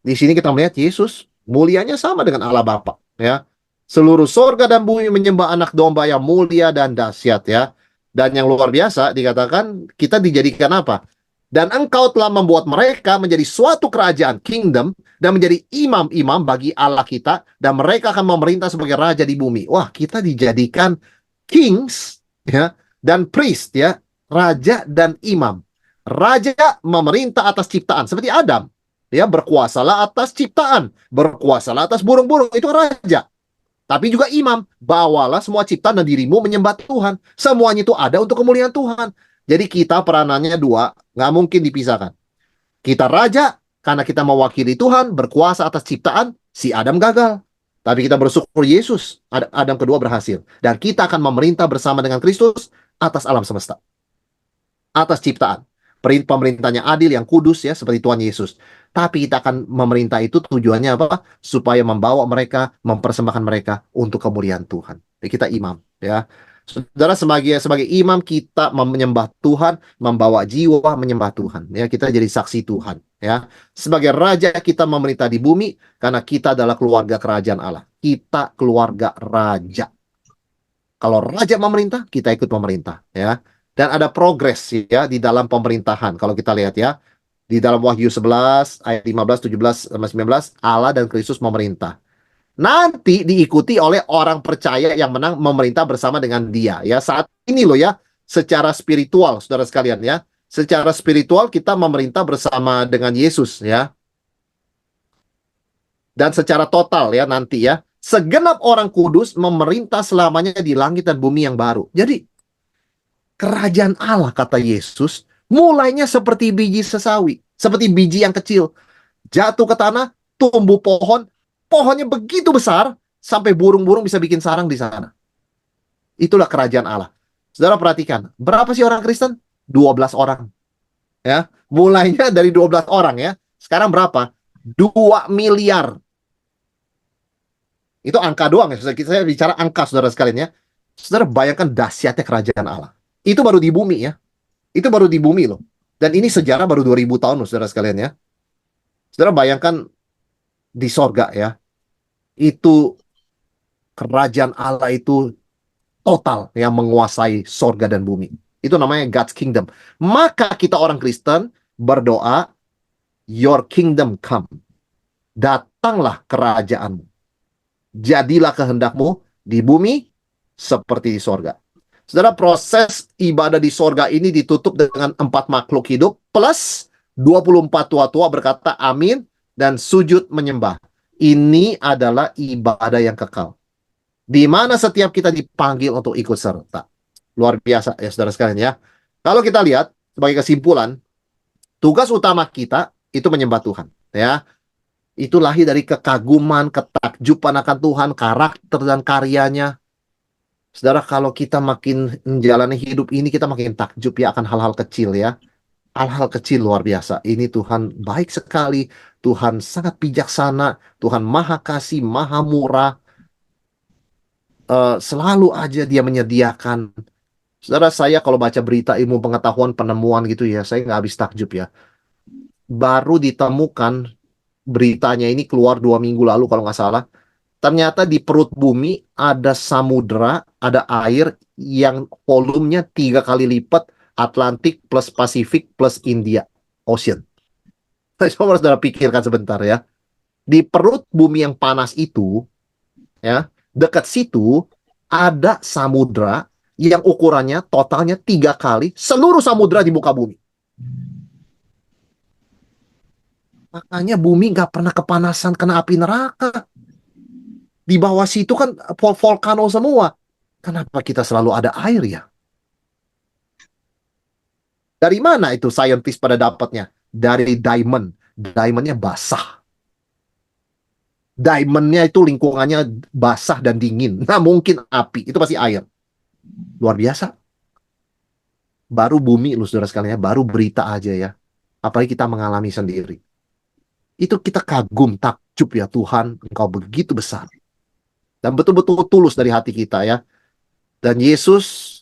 Di sini kita melihat Yesus, mulianya sama dengan Allah Bapa ya. Seluruh sorga dan bumi menyembah anak domba yang mulia dan dahsyat ya. Dan yang luar biasa dikatakan kita dijadikan apa? Dan engkau telah membuat mereka menjadi suatu kerajaan, kingdom, dan menjadi imam-imam bagi Allah kita, dan mereka akan memerintah sebagai raja di bumi. Wah, kita dijadikan kings ya, dan priest ya, raja dan imam. Raja memerintah atas ciptaan seperti Adam. Ya, berkuasalah atas ciptaan, berkuasalah atas burung-burung, itu raja. Tapi juga imam, bawalah semua ciptaan dan dirimu menyembah Tuhan. Semuanya itu ada untuk kemuliaan Tuhan. Jadi kita peranannya 2, nggak mungkin dipisahkan. Kita raja, karena kita mewakili Tuhan, berkuasa atas ciptaan, si Adam gagal. Tapi kita bersyukur Yesus, Adam kedua berhasil. Dan kita akan memerintah bersama dengan Kristus atas alam semesta, atas ciptaan. Pemerintahnya adil, yang kudus ya, seperti Tuhan Yesus. Tapi kita akan memerintah itu tujuannya apa? Supaya membawa mereka, mempersembahkan mereka untuk kemuliaan Tuhan. Jadi kita imam ya. Saudara, sebagai imam kita menyembah Tuhan, membawa jiwa menyembah Tuhan ya. Kita jadi saksi Tuhan ya. Sebagai raja kita memerintah di bumi karena kita adalah keluarga kerajaan Allah. Kita keluarga raja. Kalau raja memerintah, kita ikut memerintah ya. Dan ada progres ya di dalam pemerintahan. Kalau kita lihat ya, di dalam Wahyu 11 ayat 15, 17, 19, Allah dan Kristus memerintah. Nanti diikuti oleh orang percaya yang menang memerintah bersama dengan dia ya. Saat ini loh ya, secara spiritual saudara sekalian ya. Secara spiritual kita memerintah bersama dengan Yesus ya. Dan secara total ya nanti ya, segenap orang kudus memerintah selamanya di langit dan bumi yang baru. Jadi kerajaan Allah, kata Yesus, mulainya seperti biji sesawi, seperti biji yang kecil, jatuh ke tanah, tumbuh pohon, pohonnya begitu besar sampai burung-burung bisa bikin sarang di sana. Itulah kerajaan Allah. Saudara perhatikan, berapa sih orang Kristen? 12 orang. Ya, mulainya dari 12 orang ya. Sekarang berapa? 2 miliar. Itu angka doang ya. Saya bicara angka saudara sekalian ya. Saudara bayangkan dahsyatnya kerajaan Allah. Itu baru di bumi ya. Itu baru di bumi loh. Dan ini sejarah baru 2000 tahun loh saudara sekalian ya. Saudara bayangkan di sorga ya. Itu kerajaan Allah itu total yang menguasai sorga dan bumi. Itu namanya God's Kingdom. Maka kita orang Kristen berdoa, Your kingdom come. Datanglah kerajaanmu. Jadilah kehendakmu di bumi seperti di sorga. Saudara, proses ibadah di sorga ini ditutup dengan 4 makhluk hidup plus 24 tua-tua berkata amin dan sujud menyembah. Ini adalah ibadah yang kekal, di mana setiap kita dipanggil untuk ikut serta. Luar biasa ya saudara sekalian ya. Kalau kita lihat sebagai kesimpulan, tugas utama kita itu menyembah Tuhan ya. Itu lahir dari kekaguman, ketakjuban akan Tuhan, karakter dan karyanya. Saudara, kalau kita makin menjalani hidup ini, kita makin takjub ya akan hal-hal kecil ya. Hal-hal kecil luar biasa. Ini Tuhan baik sekali. Tuhan sangat bijaksana. Tuhan maha kasih, maha murah. Selalu aja dia menyediakan. Saudara, saya kalau baca berita ilmu pengetahuan penemuan gitu ya, saya nggak habis takjub ya. Baru ditemukan, beritanya ini keluar 2 minggu lalu kalau nggak salah. Ternyata di perut bumi ada samudra, ada air yang volumenya 3 kali lipat Atlantik plus Pasifik plus India Ocean. Coba saudara pikirkan sebentar ya. Di perut bumi yang panas itu, ya, dekat situ ada samudra yang ukurannya totalnya 3 kali seluruh samudra di muka bumi. Makanya bumi nggak pernah kepanasan kena api neraka. Di bawah situ kan volcano semua. Kenapa kita selalu ada air ya? Dari mana itu saintis pada dapatnya? Dari diamond. Diamondnya basah. Diamondnya itu lingkungannya basah dan dingin. Nah mungkin api. Itu pasti air. Luar biasa. Baru bumi lu saudara sekalian ya. Baru berita aja ya. Apalagi kita mengalami sendiri. Itu kita kagum, takjub ya Tuhan, Engkau begitu besar. Dan betul-betul tulus dari hati kita ya. Dan Yesus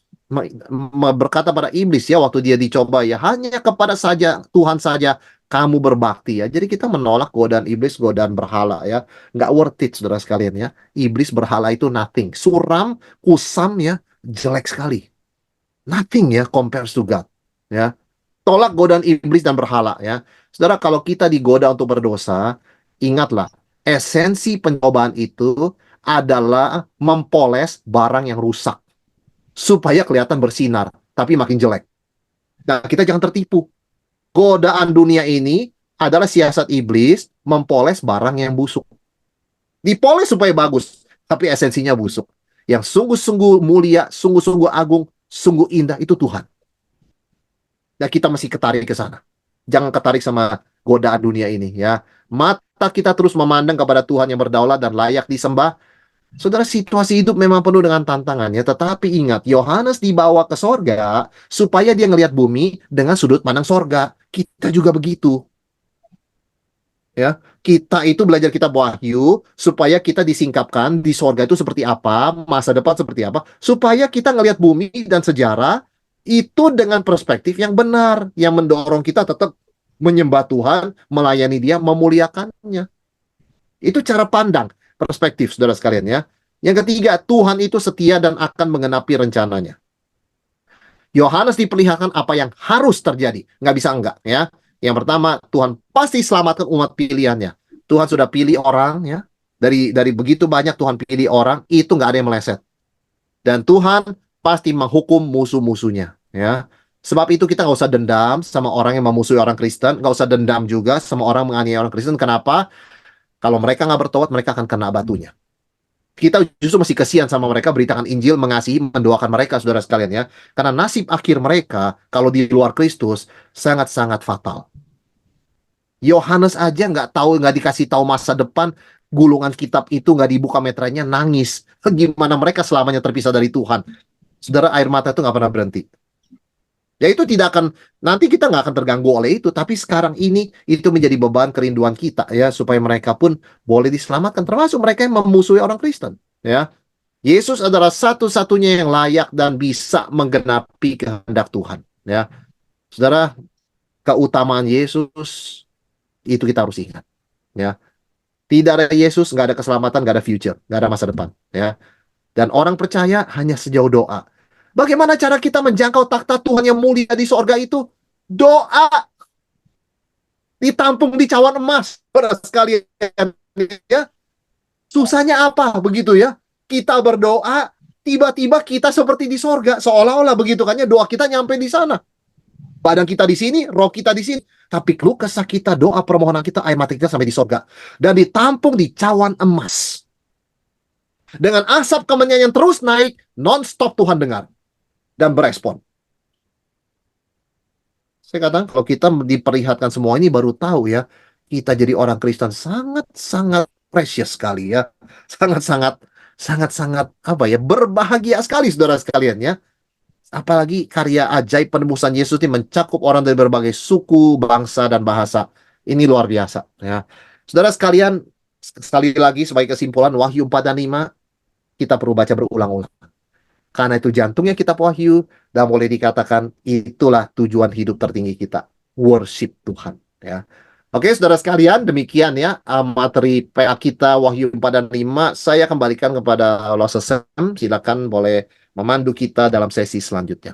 berkata pada iblis ya waktu dia dicoba ya, hanya kepada saja Tuhan saja kamu berbakti ya. Jadi kita menolak godaan iblis, godaan berhala ya. Nggak worth it saudara sekalian ya. Iblis berhala itu nothing. Suram, kusam ya, jelek sekali. Nothing ya compares to God ya. Tolak godaan iblis dan berhala ya. Saudara, kalau kita digoda untuk berdosa, ingatlah, esensi pencobaan itu adalah mempoles barang yang rusak supaya kelihatan bersinar, tapi makin jelek. Nah, kita jangan tertipu. Godaan dunia ini adalah siasat iblis mempoles barang yang busuk. Dipoles supaya bagus, tapi esensinya busuk. Yang sungguh-sungguh mulia, sungguh-sungguh agung, sungguh indah itu Tuhan. Nah, kita masih ketarik ke sana. Jangan ketarik sama godaan dunia ini ya. Mata mata kita terus memandang kepada Tuhan yang berdaulat dan layak disembah. Saudara, situasi hidup memang penuh dengan tantangannya, tetapi ingat, Yohanes dibawa ke sorga supaya dia ngelihat bumi dengan sudut pandang sorga. Kita juga begitu. Ya, kita itu belajar kitab Wahyu supaya kita disingkapkan di sorga itu seperti apa, masa depan seperti apa, supaya kita ngelihat bumi dan sejarah itu dengan perspektif yang benar, yang mendorong kita tetap menyembah Tuhan, melayani Dia, memuliakannya. Itu cara pandang, perspektif, saudara sekalian ya. Yang ketiga, Tuhan itu setia dan akan menggenapi rencananya. Yohanes diperlihatkan apa yang harus terjadi, nggak bisa enggak ya. Yang pertama, Tuhan pasti selamatkan umat pilihannya. Tuhan sudah pilih orang ya. Dari begitu banyak Tuhan pilih orang, itu nggak ada yang meleset. Dan Tuhan pasti menghukum musuh-musuhnya ya. Sebab itu kita nggak usah dendam sama orang yang memusuhi orang Kristen, nggak usah dendam juga sama orang menganiaya orang Kristen. Kenapa? Kalau mereka nggak bertobat, mereka akan kena batunya. Kita justru masih kasihan sama mereka, beritakan Injil, mengasihi, mendoakan mereka, saudara sekalian ya. Karena nasib akhir mereka, kalau di luar Kristus, sangat-sangat fatal. Yohanes aja nggak tahu, nggak dikasih tahu masa depan, gulungan kitab itu nggak dibuka meterainya, nangis. Gimana mereka selamanya terpisah dari Tuhan? Saudara, air mata itu nggak pernah berhenti. Ya itu tidak akan, nanti kita nggak akan terganggu oleh itu, tapi sekarang ini itu menjadi beban kerinduan kita ya, supaya mereka pun boleh diselamatkan, termasuk mereka yang memusuhi orang Kristen ya. Yesus adalah satu-satunya yang layak dan bisa menggenapi kehendak Tuhan ya. Saudara, keutamaan Yesus itu kita harus ingat ya. Tidak ada Yesus, nggak ada keselamatan, nggak ada future, nggak ada masa depan ya. Dan orang percaya hanya sejauh doa. Bagaimana cara kita menjangkau takhta Tuhan yang mulia di sorga itu? Doa. Ditampung di cawan emas. Saudara sekalian ya. Susahnya apa begitu ya? Kita berdoa, tiba-tiba kita seperti di sorga. Seolah-olah begitu kan ya, doa kita nyampe di sana. Badan kita di sini, roh kita di sini. Tapi keluh kesah kita, doa permohonan kita, air mata kita sampai di sorga. Dan ditampung di cawan emas. Dengan asap kemenyan yang terus naik, non-stop Tuhan dengar. Dan berespon. Saya katakan kalau kita diperlihatkan semua ini baru tahu ya, kita jadi orang Kristen sangat-sangat precious sekali ya. Sangat-sangat apa ya, berbahagia sekali saudara sekalian ya. Apalagi karya ajaib penebusan Yesus ini mencakup orang dari berbagai suku, bangsa dan bahasa. Ini luar biasa ya. Saudara sekalian, sekali lagi sebagai kesimpulan Wahyu 4 dan 5 kita perlu baca berulang-ulang. Karena itu jantungnya kitab Wahyu, dan boleh dikatakan itulah tujuan hidup tertinggi kita, worship Tuhan ya. Oke saudara sekalian, demikian ya materi PA kita Wahyu 4 dan 5. Saya kembalikan kepada Losesem, silakan boleh memandu kita dalam sesi selanjutnya.